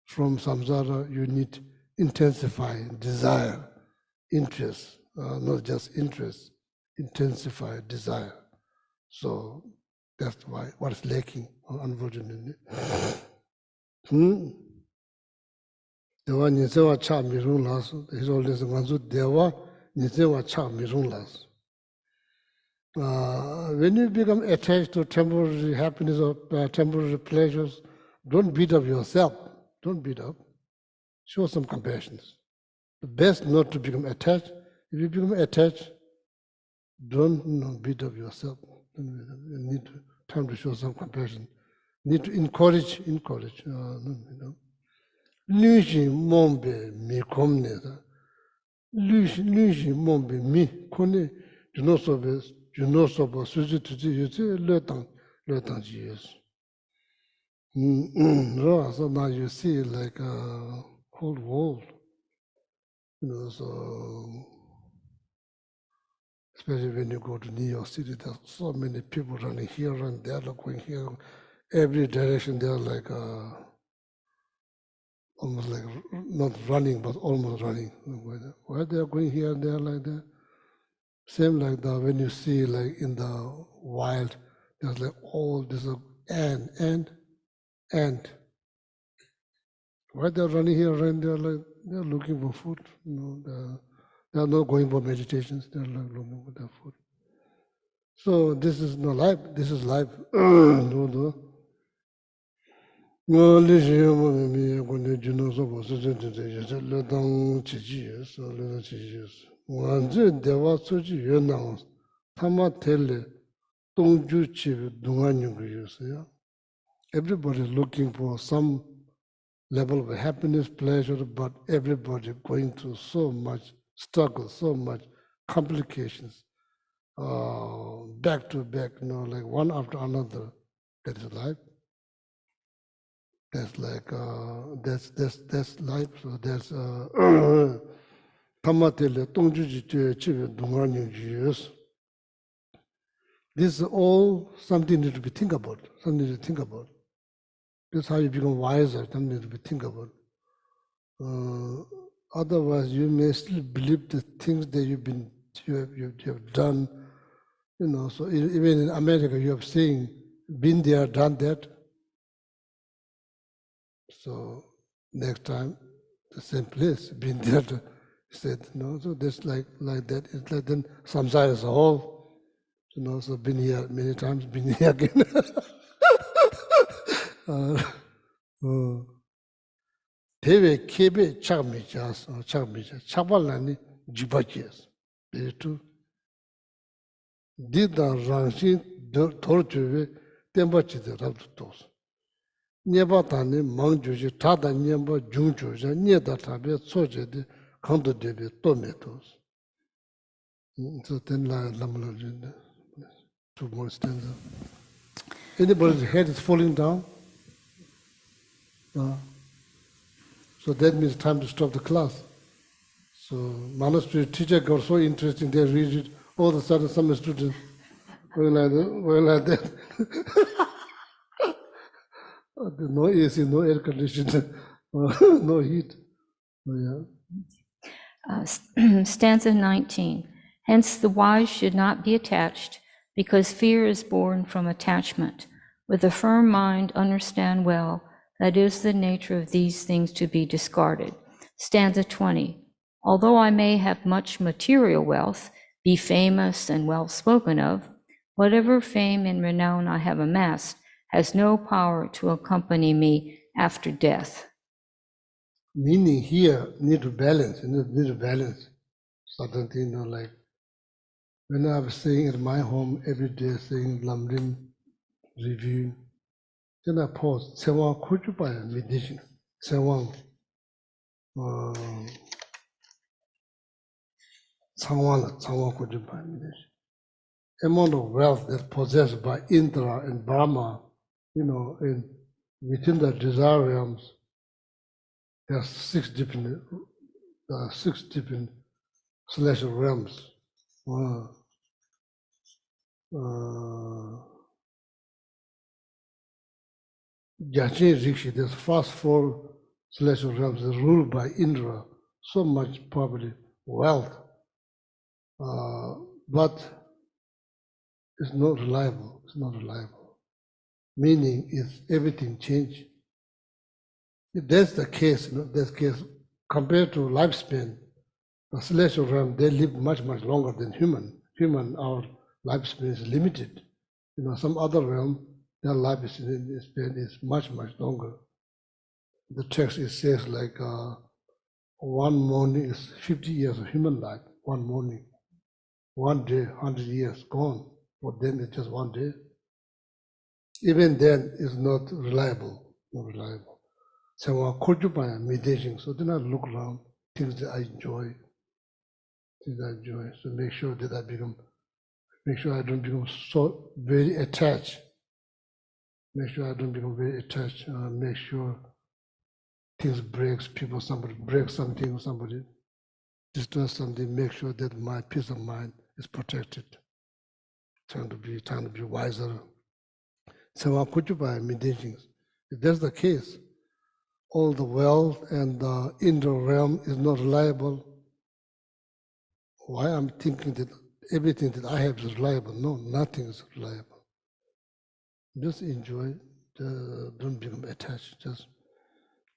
from samsara. You need intensify desire, interest, not just interest, intensify desire. So that's why what's lacking, unfortunately. Dewa nisewa cha mirung las, His Holiness Nganzu Dewa nisewa cha mirung las. When you become attached to temporary happiness or temporary pleasures, don't beat up yourself. Don't beat up. Show some compassion. The best not to become attached. If you become attached, don't beat up yourself. You need time to show some compassion. Need to encourage. Lushi mombe mi komne. Lushi mombe mi kone. You know so suji tuji yuzi le tang ji yes. So now you see like a whole world. So especially when you go to New York City, there's so many people running here and there, going here. Every direction they're like almost like not running, but almost running. Why they're going here and there like that? Same like that when you see like in the wild, there's like all this ant. Why they're running here and there like they're looking for food? They're not going for meditations. They're like looking for their food. So this is no life. This is life. No. Ngā lī shī yā mā mē mī yā gu nē jū nā sō pō sō chē tē tē yā sā lē tāng chī chī yā sā lē tā chī chī yā sā. Ngā dzē dē wā sō chī yā nā wā sā. Tā mā tē lē tōng jū chī wē dūngā nyū gu yā sā yā. Everybody is looking for some level of happiness, pleasure, but everybody going through so much struggle, so much complications, back to back, like one after another. That is life. That's like that's life. So that's this is all something need to be think about. Something to think about. That's how you become wiser. Something to be think about. Otherwise, you may still believe the things that you have done. So even in America, you have seen, been there, done that. So next time, the same place, been there, said, so that's like that. It's like then samsara as a whole, so been here many times, been here again. Tewe kebe chakmi jas, chakbalani jibachiyas. Very true. Dida rangshin torchuwe tenbachide rabdu tos. Nyeba tani mangjuji tada nyeba jungjuja nyeda tabe tsoje de kanto debe tome tos. So then lamla jinda. 2 more stanzas. Anybody's head is falling down? So that means time to stop the class. So monastery teacher got so interesting, they read it. All of a sudden, some students were like that. No AC, no air conditioning, no heat. Stanza 19. Hence the wise should not be attached, because fear is born from attachment. With a firm mind, understand well that is the nature of these things to be discarded. Stanza 20. Although I may have much material wealth, be famous and well spoken of, whatever fame and renown I have amassed has no power to accompany me after death. Meaning here, need to balance, need to balance. Certain things, like when I was staying at my home every day, saying Lamrim review, then I pause, Sewang Kujupaya meditation, Sewang Tsangwang Kujupaya meditation. Amount of wealth that's possessed by Indra and Brahma, in within the desire realms, there are 6 different celestial realms. Geshe Rishi, this first 4 celestial realms is ruled by Indra, so much poverty, wealth, but it's not reliable. It's not reliable. Meaning, is everything changed? If that's the case, compared to lifespan, the celestial realm, they live much, much longer than human. Human, our lifespan is limited. Some other realm, their lifespan is much, much longer. The text says like 1 morning is 50 years of human life, 1 morning. 1 day, 100 years gone. For them, it's just 1 day. Even then, it's not reliable. Not reliable. So I called you by meditation. So then I look around, things that I enjoy. So make sure that I don't become so very attached. Make sure I don't become very attached. Make sure things breaks, somebody breaks something, somebody destroy something, make sure that my peace of mind is protected. Trying to be wiser. So I put you by meditations. If that's the case, all the wealth and the inner realm is not reliable. Why I'm thinking that everything that I have is reliable? No, nothing is reliable. Just enjoy. Don't become attached. Just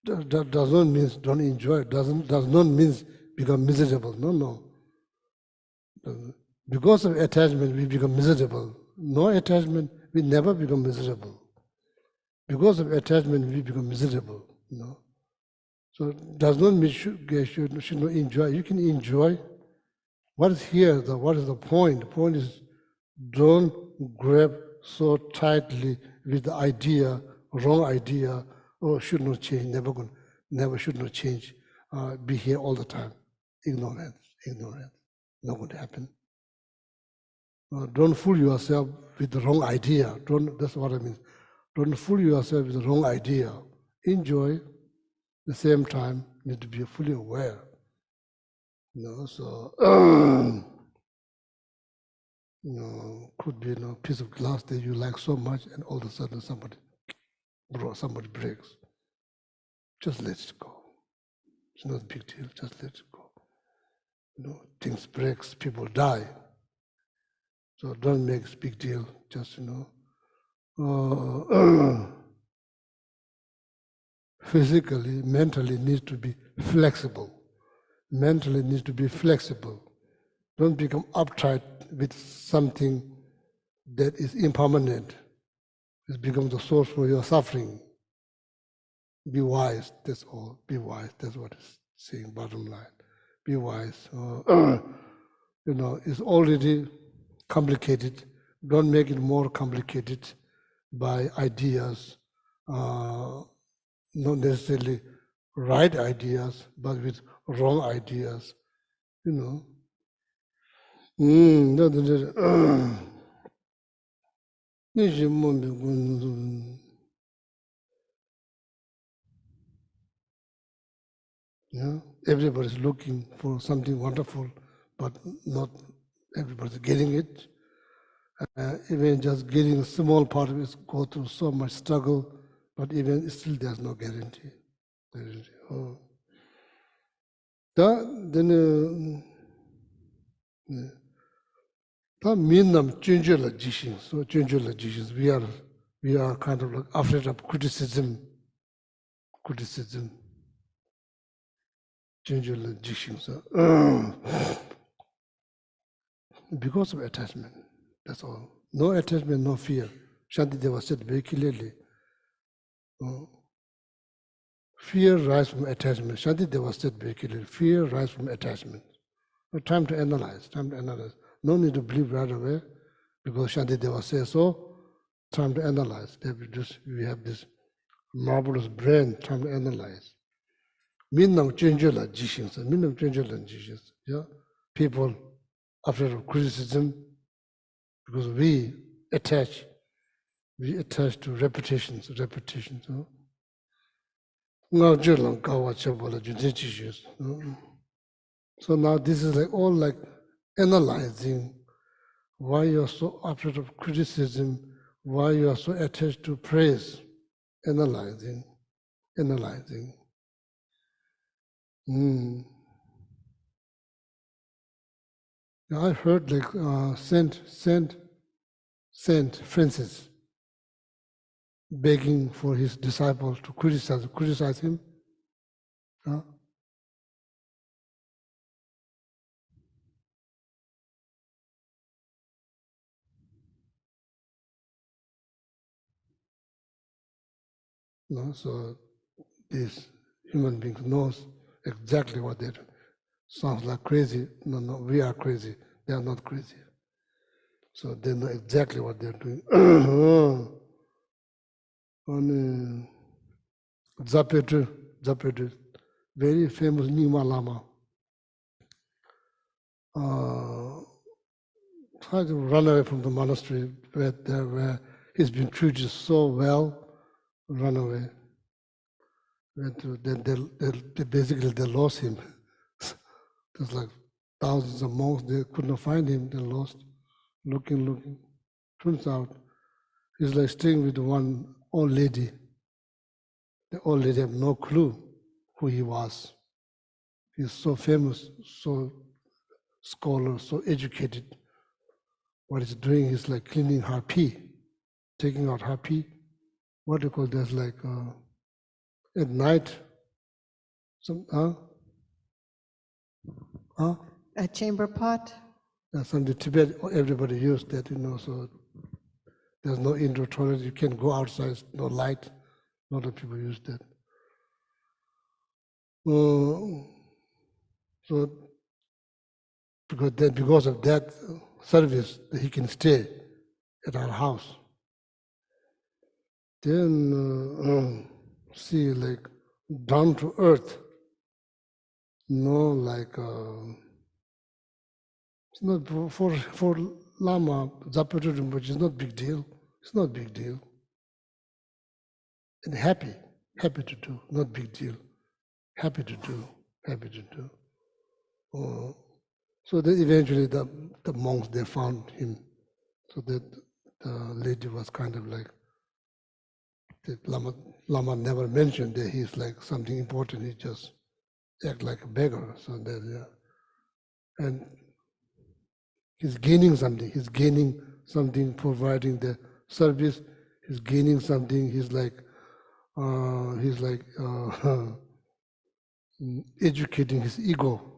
that does not mean don't enjoy. Does not mean become miserable. No. Because of attachment, we become miserable. No attachment, we never become miserable. Because of attachment, we become miserable. So it does not mean should not enjoy. You can enjoy. What is here? What is the point? The point is don't grab so tightly with the idea, wrong idea, or should not change, never should not change, be here all the time. Ignorance, not going to happen. Don't fool yourself with the wrong idea. That's what I mean. Don't fool yourself with the wrong idea. Enjoy. At the same time, need to be fully aware. So could be a piece of glass that you like so much, and all of a sudden somebody breaks. Just let it go. It's not a big deal. Just let it go. Things breaks, people die. So don't make a big deal. Just physically, mentally needs to be flexible. Mentally needs to be flexible. Don't become uptight with something that is impermanent. It becomes the source for your suffering. Be wise, that's all. Be wise, that's what it's saying, bottom line. Be wise. It's already complicated. Don't make it more complicated by ideas, not necessarily right ideas, but with wrong ideas. Everybody's looking for something wonderful, but not everybody's getting it. Even just getting a small part of it go through so much struggle, but even still there's no guarantee. Then we are kind of like afraid of criticism. Because of attachment, that's all. No attachment, no fear. Shantideva said very clearly. Fear rises from attachment. Shantideva said very clearly, fear rises from attachment. Time to analyze. No need to believe right away, because Shantideva says so. Time to analyze. We have this marvelous brain, time to analyze. People afraid of criticism because we attach to repetitions. So now this is all like analyzing why you're so afraid of criticism, why you are so attached to praise. Analyzing. I heard like Saint Francis begging for his disciples to criticize him. So these human beings knows exactly what they're doing. Sounds like crazy. No, we are crazy. They are not crazy. So they know exactly what they're doing. On Zapetu, very famous Nyingma Lama, tried to run away from the monastery where he's been treated so well, run away. They basically lost him. There's like thousands of monks, they could not find him, they lost, looking. Turns out he's like staying with one old lady. The old lady had no clue who he was. He's so famous, so scholar, so educated. What he's doing is like cleaning her pee, taking out her pee. What do you call this? Like at night, some A chamber pot? some in Tibet, everybody used that, so there's no indoor toilet, you can't go outside, no light, a lot of people use that. So because of that service, he can stay at our house. Then see like down to earth, like it's not for Lama Zapata Rinpoche, it's not big deal. It's not big deal. And happy to do, not big deal. Happy to do. So then eventually the monks, they found him. So that the lady was kind of like, the Lama never mentioned that he's like something important, he just act like a beggar. So that, and he's gaining something, providing the service, he's gaining something, he's like educating his ego.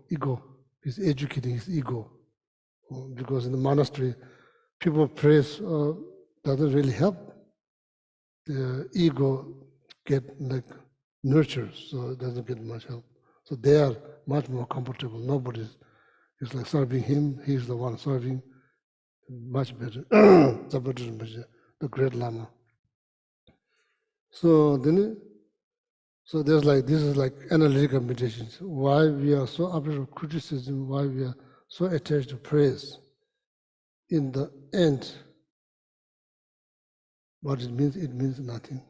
He's educating his ego. Because in the monastery, people praise doesn't really help. The ego get like nurtured, so it doesn't get much help. So they are much more comfortable. Nobody's, it's like serving him, he's the one serving, much better. The great Lama. So then, so there's like, this is like analytical meditation. Why we are so afraid of criticism, why we are so attached to praise. In the end, what it means nothing.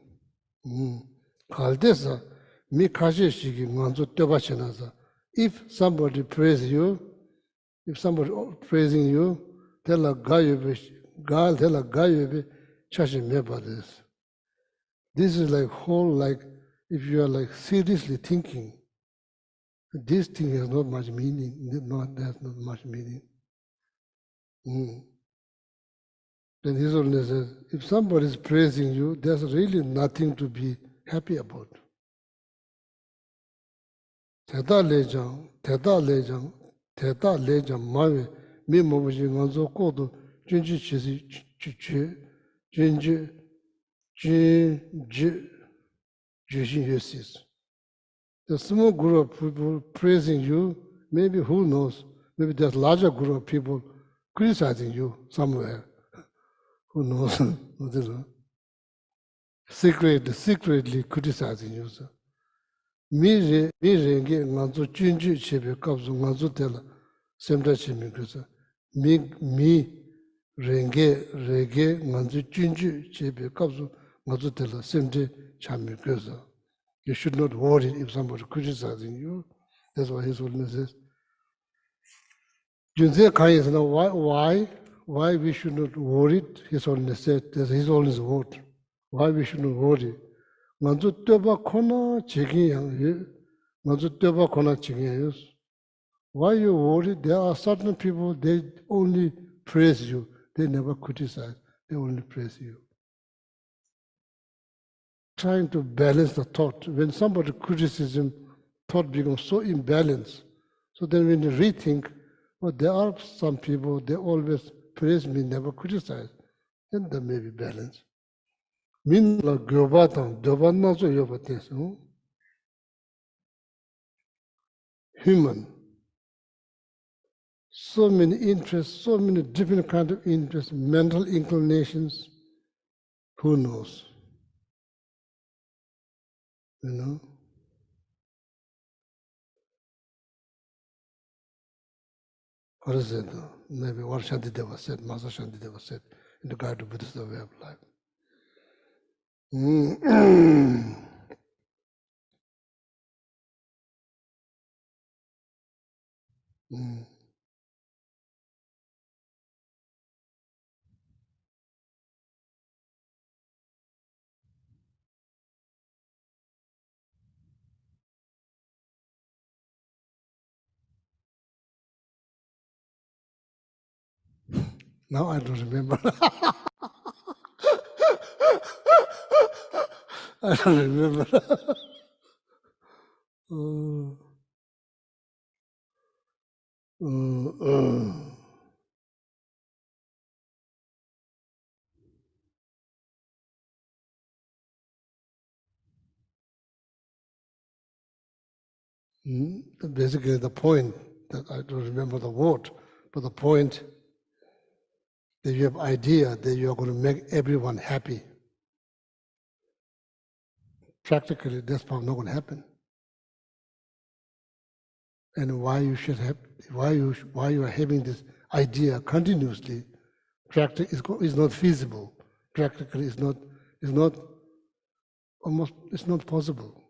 If somebody praises you, if somebody praising you, tell a guy, tell a guy, this. This is like whole, like, if you are like seriously thinking, this thing has not much meaning, there's not much meaning. Then His Holiness says, if somebody is praising you, there's really nothing to be happy about. Teta lejang, mawe, mi mobuji nganzo kodo, junji chisi chuchu, junji, jushin yosis. The small group of people praising you, maybe who knows, maybe there's a larger group of people criticizing you somewhere. Who knows? Secretly criticizing you. Mi renge nganzo junju chebe kapsu nganzo tela semda chimi kusa. Mi renge nganzo junju chebe kapsu nganzo tela semda chami kusa. You should not worry if somebody criticizing you. That's what His Holiness says. Junze Kaya is now why we should not worry. His Holiness said, that's His Holiness word. Why we should not worry. Manzu teba kona chigi yang, manzu teba kona chigi yang. Why you worry? There are certain people, they only praise you. They never criticize. They only praise you. Trying to balance the thought. When somebody criticism, thought becomes so imbalanced. So then when you rethink, well, there are some people, they always praise me, never criticize. Then there may be balance. Min la gyoba tang, gyoba na zo yoba tense. Human. So many interests, so many different kind of interests, mental inclinations. Who knows? You know? What is it? Maybe what Shantideva said, Master Shantideva said, in the Guide to Buddhist Way of Life. Now I don't remember. I don't remember. Basically, the point that I don't remember the word, but the point that you have idea that you are going to make everyone happy. Practically, that's probably not going to happen. And why you should have, why you are having this idea continuously, practice is not feasible. Practically, it's not possible.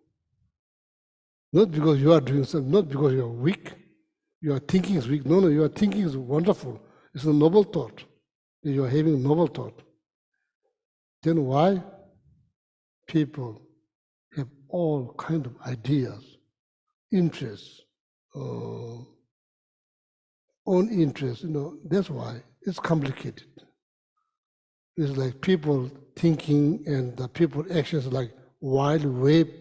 Not because you are doing something, not because you are weak. Your thinking is weak. No, your thinking is wonderful. It's a noble thought. You are having a noble thought. Then why people have all kind of ideas, interests, own interests, that's why it's complicated. It's like people thinking and the people actions like wild wave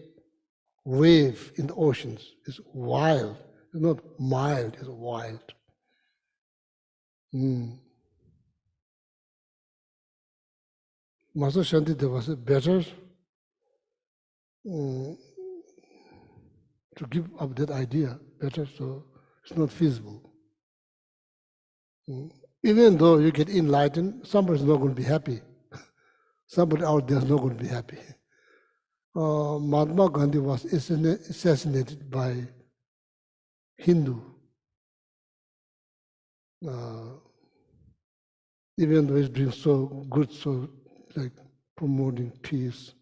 in the oceans. It's wild. It's not mild, it's wild. Master Shanti Deva said better to give up that idea, better, so it's not feasible. Even though you get enlightened, somebody's not going to be happy. Somebody out there is not going to be happy. Mahatma Gandhi was assassinated by Hindu. Even though he's doing so good, so like promoting peace,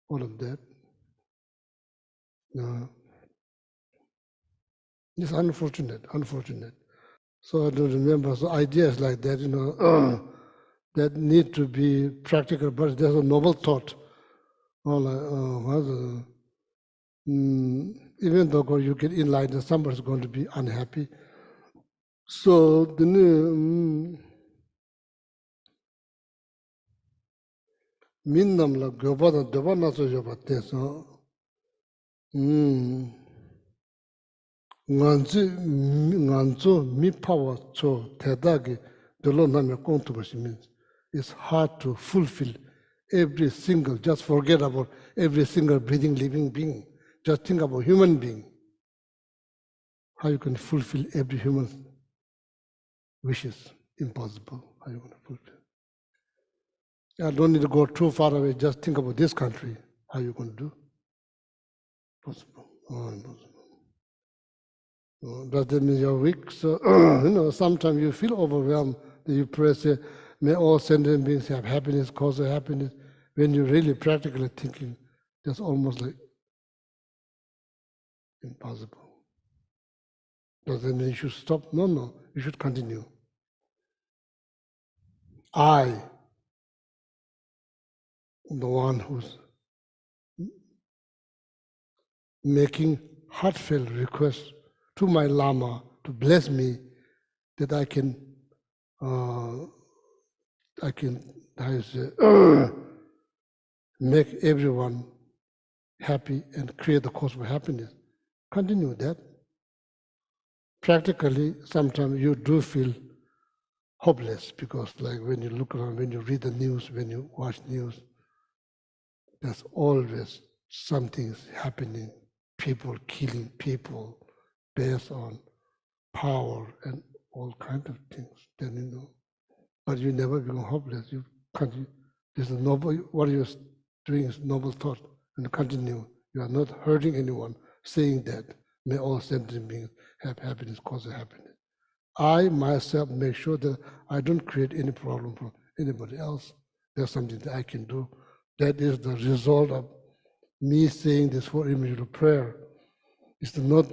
all of that. It's unfortunate. So I don't remember. So ideas like that, that need to be practical, but there's a noble thought. Even though you get enlightened, somebody's going to be unhappy. So the minnam la gyopada deva naso yobate so nganzo mi power cho tedagi dolo name kontubashi means it's hard to fulfill every single, just forget about every single breathing living being. Just think about human being. How you can fulfill every human wishes? Impossible. How you going to fulfill? I don't need to go too far away. Just think about this country. How you going to do? Possible. Impossible. Does that mean you're weak? So, sometimes you feel overwhelmed. You pray, say, may all sentient beings have happiness, cause of happiness. When you're really practically thinking, that's almost like impossible. Does that mean you should stop? No, you should continue. I, the one who's making heartfelt requests to my Lama to bless me, that I can make everyone happy and create the cause for happiness. Continue that. Practically, sometimes you do feel hopeless because, like, when you look around, when you read the news, when you watch news, there's always something happening. People killing people based on power and all kinds of things. Then but you never become hopeless. You continue. This is noble. What you're doing is noble thought, and continue. You are not hurting anyone. Saying that, may all sentient beings have happiness, cause of happiness. I myself make sure that I don't create any problem for anybody else. There's something that I can do. That is the result of me saying this for immediate prayer. It's not,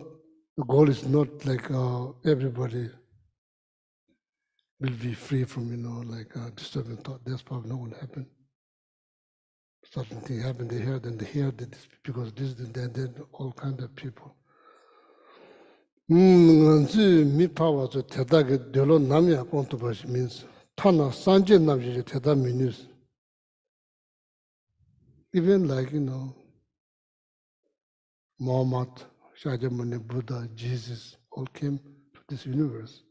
the goal is not like everybody will be free from, disturbing thought. That's probably not going to happen. Certain things happen, they hear, then they hear that this, because this, then all kinds of people. Mi power to tedage delo namya kontubashi means Tana Sanje Namji Teda Minus. Even like, Muhammad, Shakyamuni, Buddha, Jesus all came to this universe.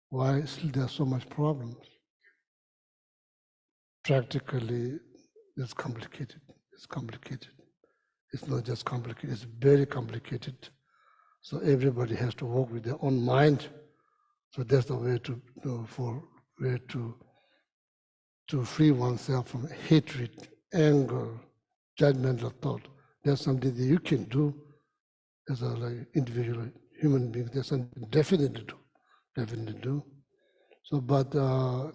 Why still there are so much problems? Practically, it's complicated. It's complicated. It's not just complicated, it's very complicated. So everybody has to work with their own mind. So that's the way to free oneself from hatred, anger, judgmental thought. That's something that you can do as a like individual human being. There's something definitely do. So, but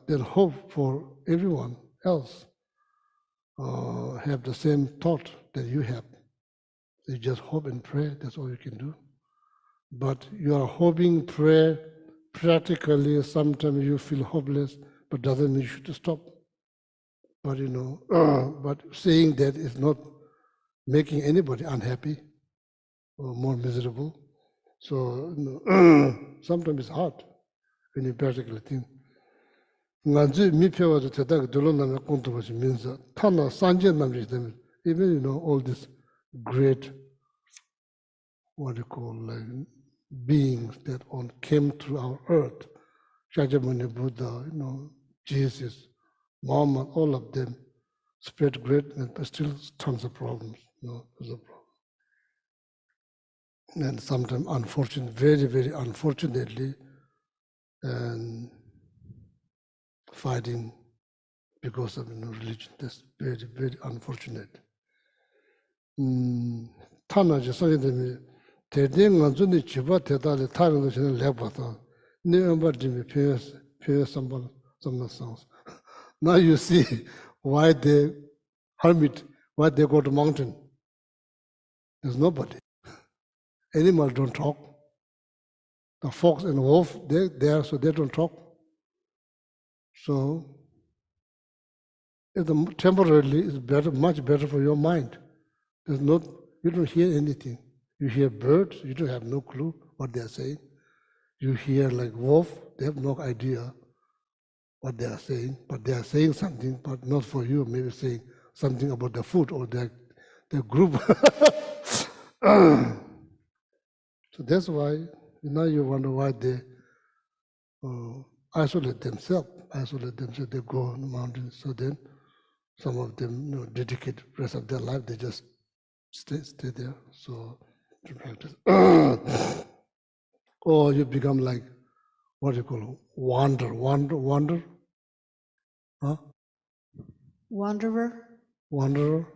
then hope for everyone else have the same thought that you have. You just hope and pray. That's all you can do. But you are hoping, pray. Practically, sometimes you feel hopeless, but doesn't mean you should stop. But but saying that is not making anybody unhappy or more miserable. So sometimes it's hard when you practically think. Even all these great, what you call like beings that came through our earth, Shakyamuni Buddha, Jesus, Muhammad, all of them spread greatness, but still tons of problems. There's a problem. And sometimes, unfortunately, very, very unfortunately, and fighting because of religion. That's very, very unfortunate. Tana je sanje de terde nganzu ni chiba teda le tara no chene lepa ta ne amba dimi pye sambal samna sounds. Now you see why they hermit, why they go to mountain. There's nobody. Animals don't talk. The fox and wolf, they're there, so they don't talk. So temporarily it's better, much better for your mind. You don't hear anything. You hear birds, you don't have no clue what they're saying. You hear like wolf, they have no idea what they are saying, but they are saying something, but not for you, maybe saying something about the food or their group. So that's why now you wonder why they isolate themselves, they go on the mountains. So then some of them dedicate the rest of their life, they just stay there. So to practice. Or you become like, what do you call wander? Huh? Wanderer? Wanderer?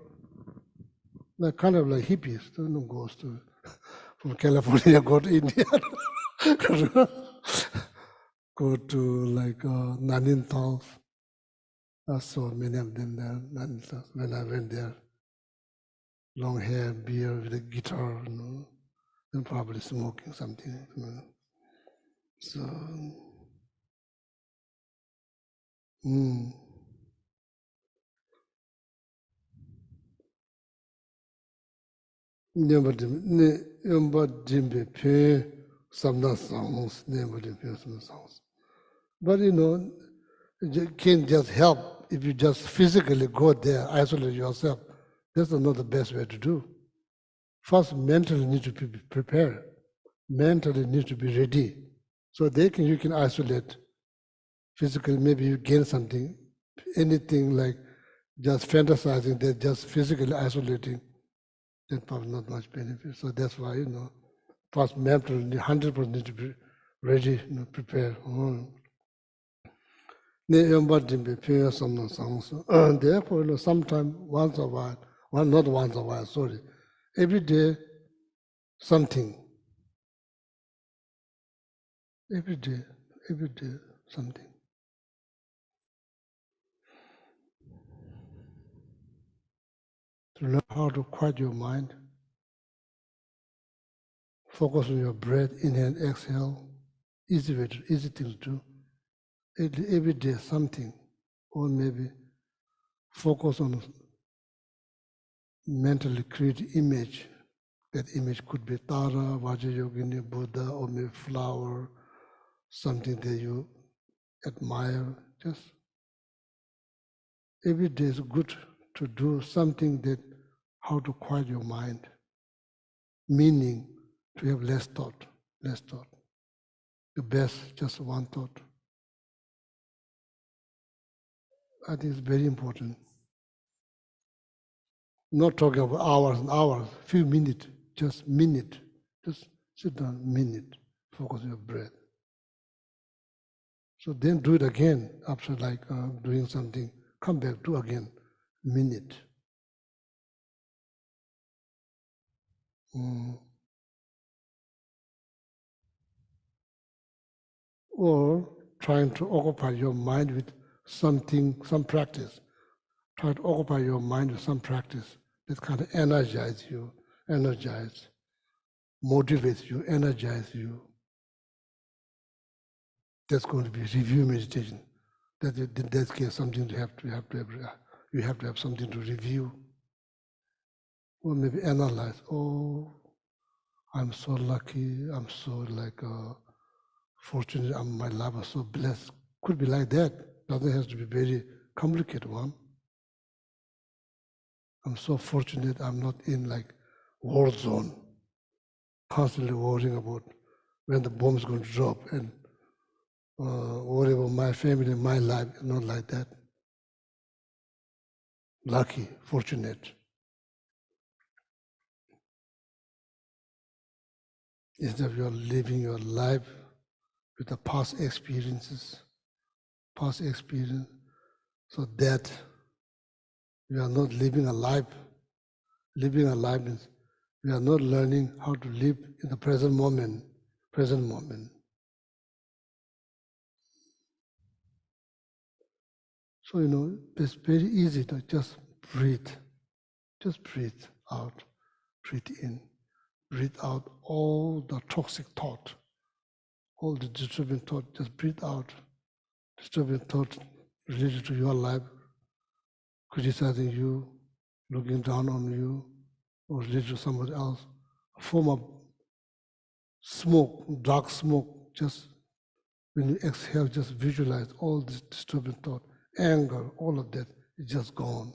Like kind of like hippies, goes to from California, go to India, go to like Nanintal. I saw many of them there, Nanintal. When I went there, long hair, beard with a guitar, and probably smoking something. So, but you can't just help if you just physically go there, isolate yourself. That's not the best way to do. First, mentally need to be prepared. Mentally need to be ready. So you can isolate physically, maybe you gain something. Anything like just fantasizing, that just physically isolating, that probably not much benefit. So that's why, first mentally 100% need to be ready, prepared. Therefore, sometimes once a while, not once a while, sorry, every day something. Every day something. To learn how to quiet your mind, focus on your breath, inhale, exhale, easy thing to do. Every day something, or maybe focus on mentally create image. That image could be Tara, Vajrayogini, Buddha, or maybe flower, something that you admire. Just every day is good to do something that how to quiet your mind, meaning to have less thought, less thought. The best, just one thought. I think it's very important. Not talking about hours and hours, few minutes, just minute. Just sit down, minute, focus on your breath. So then do it again after doing something. Come back, do again, minute. Or trying to occupy your mind with something, some practice. Try to occupy your mind with some practice that kind of energize you, motivates you, energize you. That's going to be review meditation. That's something you have to have something to review. Or maybe analyze, oh, I'm so lucky, I'm so fortunate, my life is so blessed. Could be like that. Doesn't have to be very complicated one. I'm so fortunate I'm not in war zone, constantly worrying about when the bomb is going to drop and worry about my family, my life. Not like that. Lucky, fortunate. Instead of you're living your life with the past experience, so that we are not living a life. Living a life means we are not learning how to live in the present moment. So, it's very easy to just breathe. Just breathe out, breathe in, breathe out all the toxic thought, all the disturbing thought, just breathe out. Disturbing thought related to your life, criticizing you, looking down on you, or related to somebody else. A form of smoke, dark smoke, just when you exhale, just visualize all this disturbing thought, anger, all of that is just gone.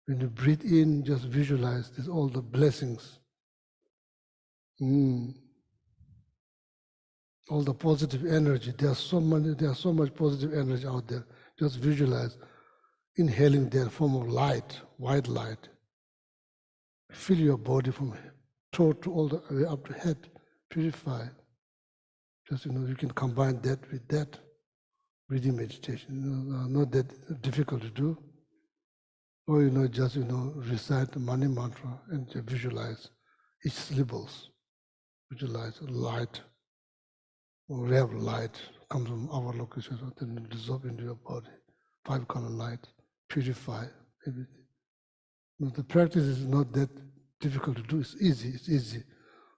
When you breathe in, just visualize this, all the blessings. All the positive energy. There's so much positive energy out there. Just visualize inhaling that form of light, white light. Fill your body from toe to all the way up to head. Purify. Just you can combine that with that breathing meditation. Not that difficult to do. Or just recite the money mantra and visualize each syllables. Visualize light. Or ray of light comes from our location, then dissolve into your body. 5-color light, purify everything. The practice is not that difficult to do. It's easy.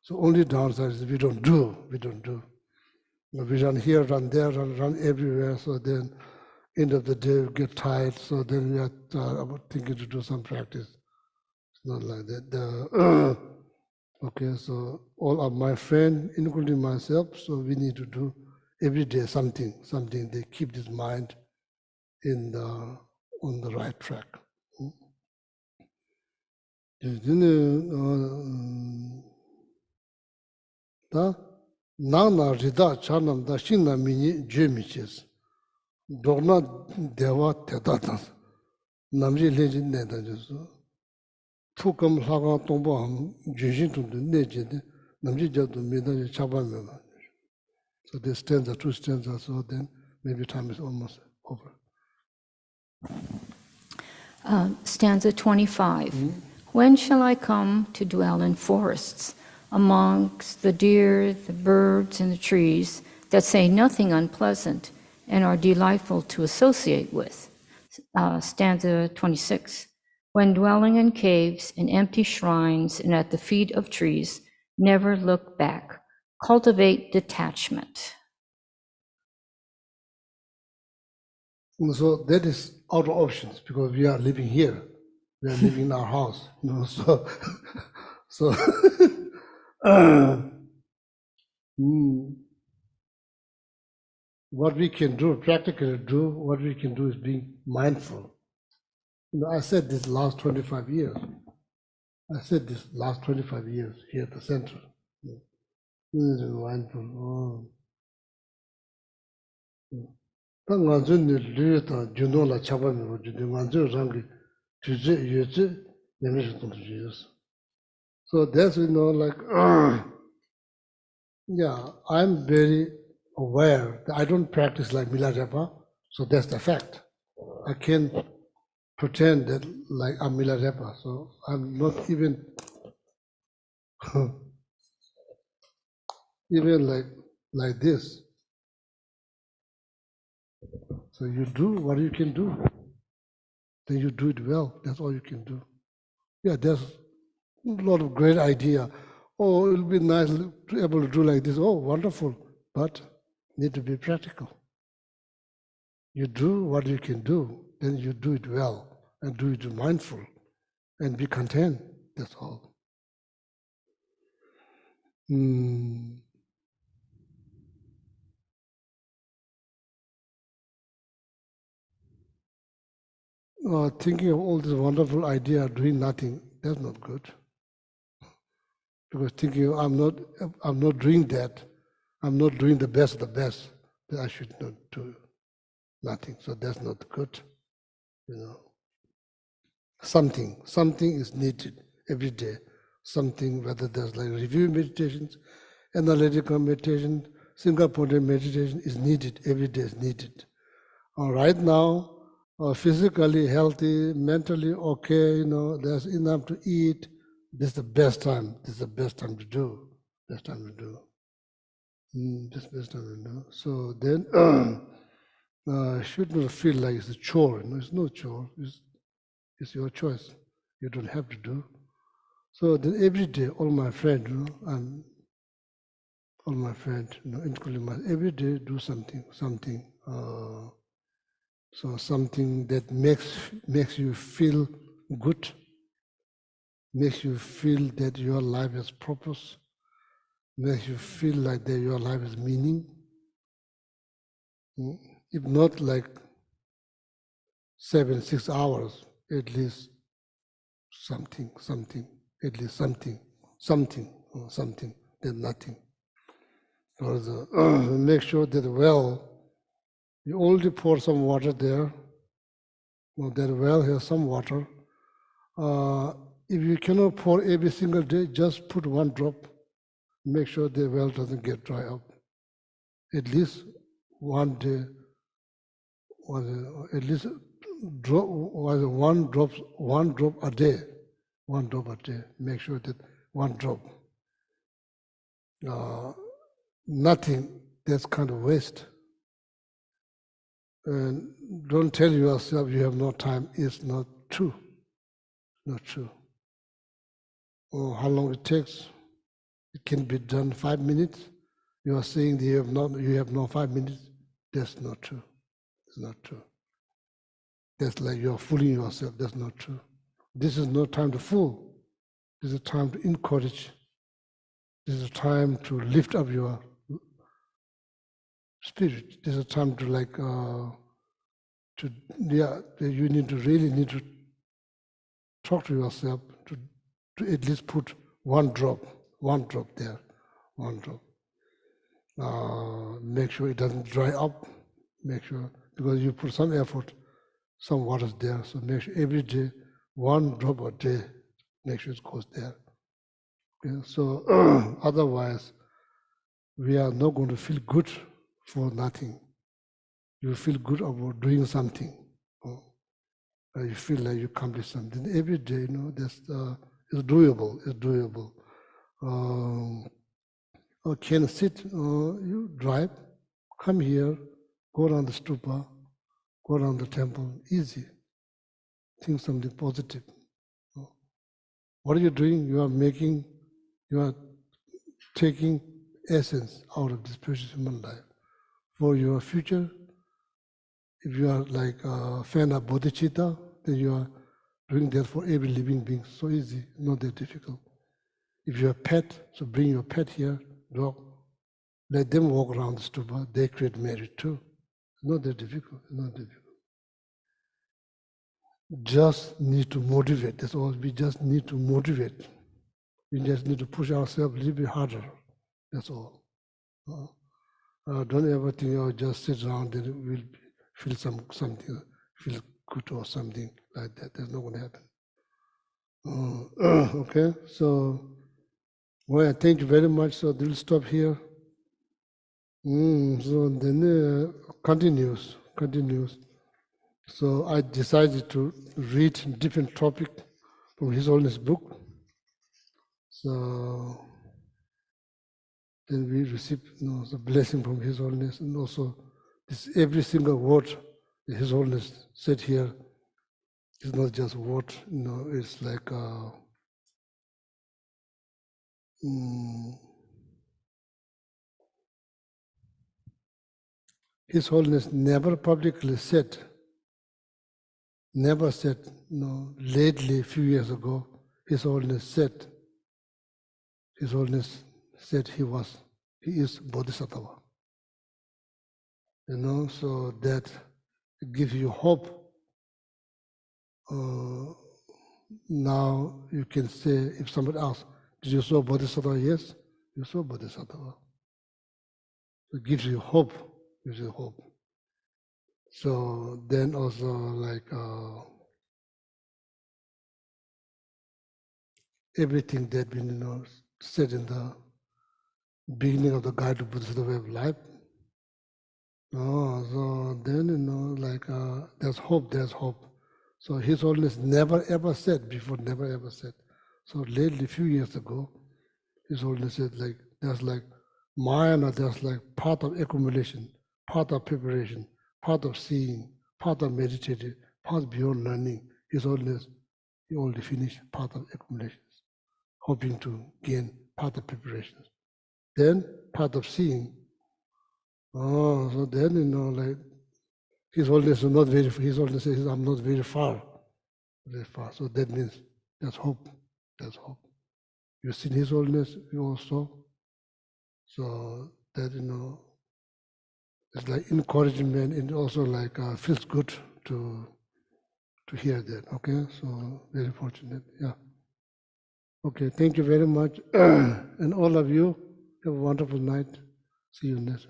So only downside is we don't do. We run here, run there, run everywhere. So then, end of the day, we get tired. So then we are about thinking to do some practice. It's not like that. Okay, so all of my friends, including myself, so we need to do every day something. They keep this mind on the right track. Nana rida chanam da shingna mini jemiches. Dogna deva tedatan. Namri legend nedajusu. Tukam haga tombo ham jujin to the nejed. Namri jadu medaja chabamela. So this stanza, 2 stanzas, so then maybe time is almost over. Stanza 25. When shall I come to dwell in forests, amongst the deer, the birds, and the trees that say nothing unpleasant and are delightful to associate with? Stanza 26. When dwelling in caves, in empty shrines, and at the feet of trees, never look back. Cultivate detachment. And so that is out of options because we are living here. We are living in our house. So what we can do, practically do, what we can do is being mindful. I said this last 25 years. I said this last 25 years here at the center. Mindful. So that's, like, yeah, I'm very aware that I don't practice like Milarepa, so that's the fact. I can't pretend that like I'm Milarepa, so I'm not even even like this. So you do what you can do, then you do it well. That's all you can do. Yeah, there's a lot of great idea. Oh, it'll be nice to be able to do like this. Oh, wonderful, but need to be practical. You do what you can do, then you do it well, and do it mindful, and be content. That's all. Thinking of all this wonderful idea, doing nothing, that's not good. Because thinking I'm not doing that, I'm not doing the best of the best, then I should not do nothing. So that's not good. Something is needed every day. Something, whether there's like review meditations, analytical meditation, Singaporean meditation is needed, every day is needed. Right now, physically healthy, mentally okay, there's enough to eat. This is the best time. This is the best time to do. Best time to do. This best time to do. So then, should not feel like it's a chore. It's no chore. It's your choice. You don't have to do. So then every day, all my friends, and all my friends, including every day do something. So something that makes you feel good, makes you feel that your life has purpose, makes you feel like that your life has meaning. If not like 6 hours, at least something, at least something, then nothing. Because make sure that you only pour some water there. Well, that well has some water. If you cannot pour every single day, just put one drop. Make sure the well doesn't get dry up. At least one day, at least one drop a day. One drop a day. Make sure that one drop. Nothing, that's kind of waste. And don't tell yourself you have no time. It's not true. Not true. Or how long it takes. It can be done 5 minutes. You are saying that you have no 5 minutes. That's not true. It's not true. That's like you're fooling yourself. That's not true. This is no time to fool. This is a time to encourage. This is a time to lift up your spirit. This is a time to you need to talk to yourself to at least put one drop there, one drop. Make sure it doesn't dry up. Make sure, because you put some effort, some water is there. So make sure every day, one drop a day, make sure it goes there. Okay? So otherwise, we are not going to feel good for nothing. You feel good about doing something. You feel like you accomplished something every day. That's it's doable. It's doable. Or can sit. You drive, come here, go around the stupa, go around the temple. Easy. Think something positive. What are you doing? You are taking essence out of this precious human life for your future. If you are like a fan of bodhicitta, then you are doing that for every living being. So easy, not that difficult. If you're a pet, so bring your pet here, dog. Let them walk around the stupa. They create merit too. Not that difficult, not difficult. Just need to motivate. That's all. We just need to motivate. We just need to push ourselves a little bit harder. That's all. Don't ever think, oh, just sit around and we'll feel something, feel good or something like that. That's not going to happen. Okay, so well, thank you very much. So we'll stop here. So then continues. So I decided to read different topic from His Holiness book. So then we receive the blessing from His Holiness, and also this every single word that His Holiness said here is not just word. It's like His Holiness never publicly said. Never said, lately, a few years ago, His Holiness said he is Bodhisattva. So that gives you hope. Now you can say, if somebody asks, did you saw Bodhisattva? Yes, you saw Bodhisattva. It gives you hope, So then also like everything that been said in the beginning of the Guide to Buddhist Way of Life. So then like there's hope. So His Holiness never ever said. So lately, a few years ago, His Holiness said like there's like Mayana, there's like part of accumulation, part of preparation, part of seeing, part of meditating, part beyond learning. His Holiness, he only finished part of accumulations, hoping to gain part of preparations. Then part of seeing. So then like His Holiness is not very. His Holiness says, "I'm not very far." So that means there's hope. You've seen His Holiness, you also. So that it's like encouragement, and also like feels good to hear that. Okay, so very fortunate. Yeah. Okay, thank you very much, and all of you have a wonderful night. See you next.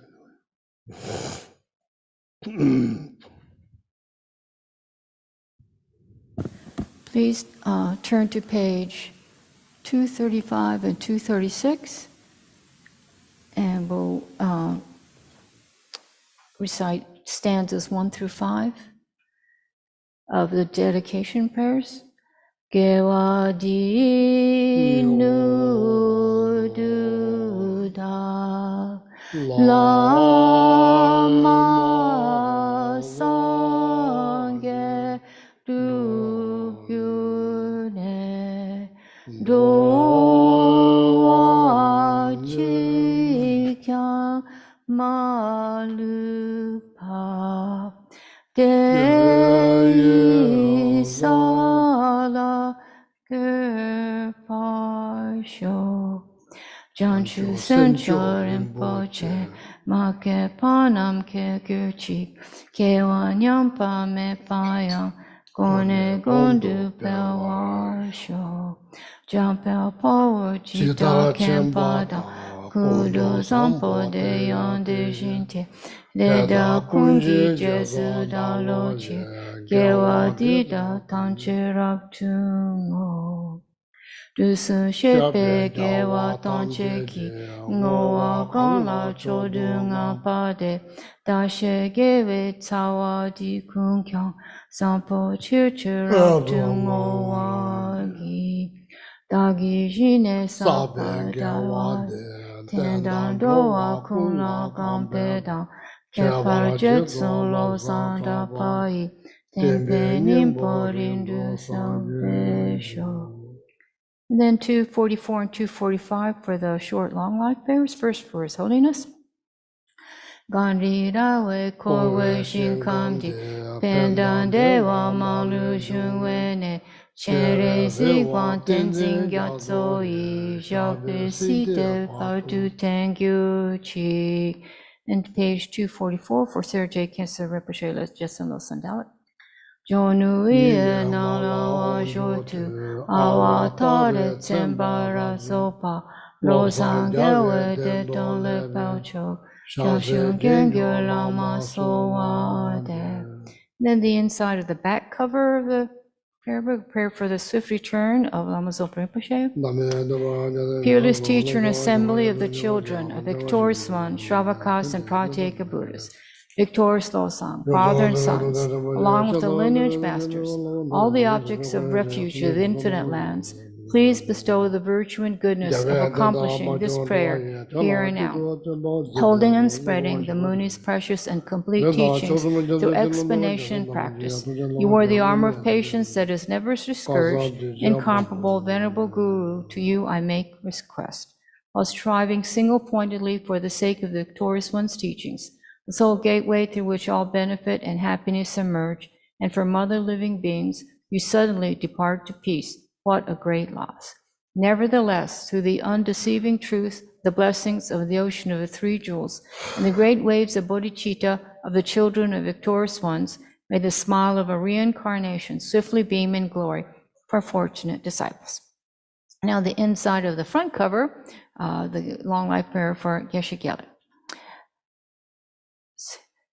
Please turn to page 235 and 236, and we'll recite stanzas 1 through 5 of the dedication prayers. Gewa di nu du da lama sangye du yu ne do wa chi kyang ma lu pa de sa la ge pa sho John Chu Sen Cho Rinpoche Ma Ke Pa Nam Ke Gyur Chi Ke Wan Yam Pa Me Pa Yang Gone Gondu Pe Wa Sho Jam Pe Pa Wo Chi Ta Ken Pa Da Kudo Sampo De Yon De Shin Te Le Da Kung Ji Je Su Da Lo Chi Ke Wa Di Da Tang Che Rak Tu Ngo Du Su Shepe Ge Wa Tang Che Ki Ngo Wa Gong La Cho Du Nga Pa De Da She Ge We Tsa Wa Di Kun Kyang Sampo Chir Chir Rak Tu Ngo Wa Gi Da Gi Jine Sa Pa Da Wa Ten Dan Do Wa Kun La Gam Pe Dang Ke Par Jet Sun Lo San Da Pa Yi Ten Pe Nim Po Rin Du Sa Pe Sho. And then 244 and 245 for the short long life prayers. First for His Holiness. Gandhi Dawe Korwe Shin Kamdi Pendan Dewa Malu Shunwene Chere Ziguan Tenzin Gyatso Yi Jacques Si De Partu Tengyu Chi And page 244 for Sarah J. Kessler Rinpoche, let's just in Los Sandalwood. Jonuia nalawa jotu awa tare tsembara sopa lo sangewe de don le paucho shashun gengyo lama soa de. Then the inside of the back cover of the prayer book, prayer for the swift return of Lama Zopa Rinpoche. Fearless teacher and assembly of the children of victorious one, Shravakas and Pratyeka Buddhas. Victorious Losang, father and sons, along with the lineage masters, all the objects of refuge of the infinite lands, please bestow the virtue and goodness of accomplishing this prayer here and now, holding and spreading the Muni's precious and complete teachings through explanation and practice. You are the armor of patience that is never discouraged, incomparable, venerable Guru, to you I make request, while striving single-pointedly for the sake of the victorious one's teachings, the sole gateway through which all benefit and happiness emerge, and from other living beings, you suddenly depart to peace. What a great loss. Nevertheless, through the undeceiving truth, the blessings of the ocean of the three jewels, and the great waves of bodhicitta of the children of victorious ones, may the smile of a reincarnation swiftly beam in glory for fortunate disciples. Now the inside of the front cover, the long life prayer for Geshe Gelek.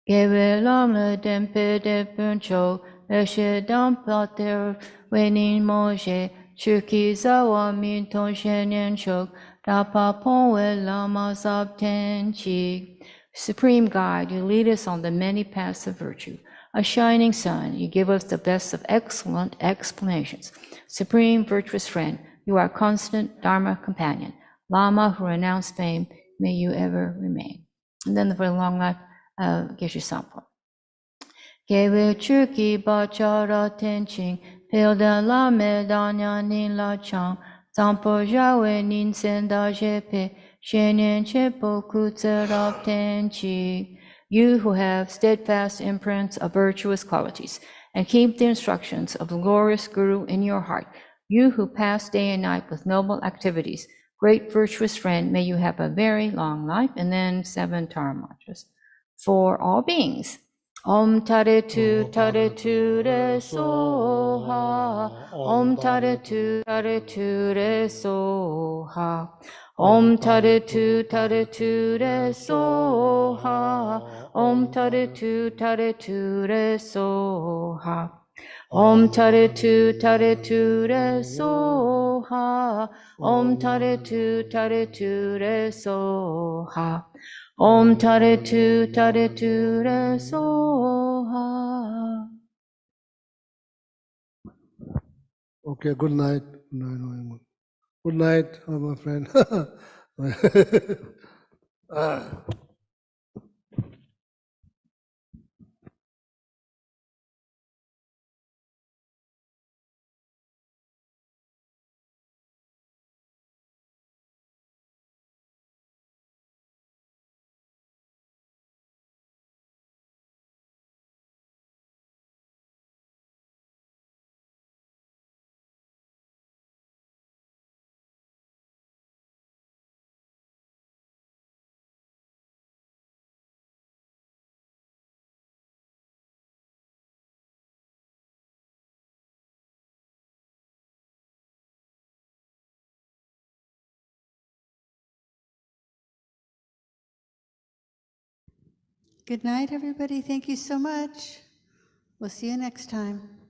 Gebe lam le dempe de puncho, eshe dam plater, wenin moje, chuki zawa min ton shenyen chok, da pa pon we lama sab ten chi. Supreme Guide, you lead us on the many paths of virtue. A shining sun, you give us the best of excellent explanations. Supreme virtuous friend, you are constant Dharma companion. Lama who renounced fame, may you ever remain. And then for the long life, Geshe Sampo. Gewe chuki bachara tenching, pilda la me danya nin la chang, sampo jawe nin senda jepe, shenyen chepo kutserap tenchi. You who have steadfast imprints of virtuous qualities, and keep the instructions of the glorious Guru in your heart, you who pass day and night with noble activities, great virtuous friend, may you have a very long life. And then 7 Tara mantras. For all beings. Om Tare Tu Re Soha. Om Tare Tu Re Soha. Om Tare Tu Re Soha. Om Tare Tu Re Soha. Om Tare Tu Re Soha. Om Tare Tu Re Soha. Om Tare Tu Re Soha. Okay, good night. Good night, my friend. Good night, everybody. Thank you so much. We'll see you next time.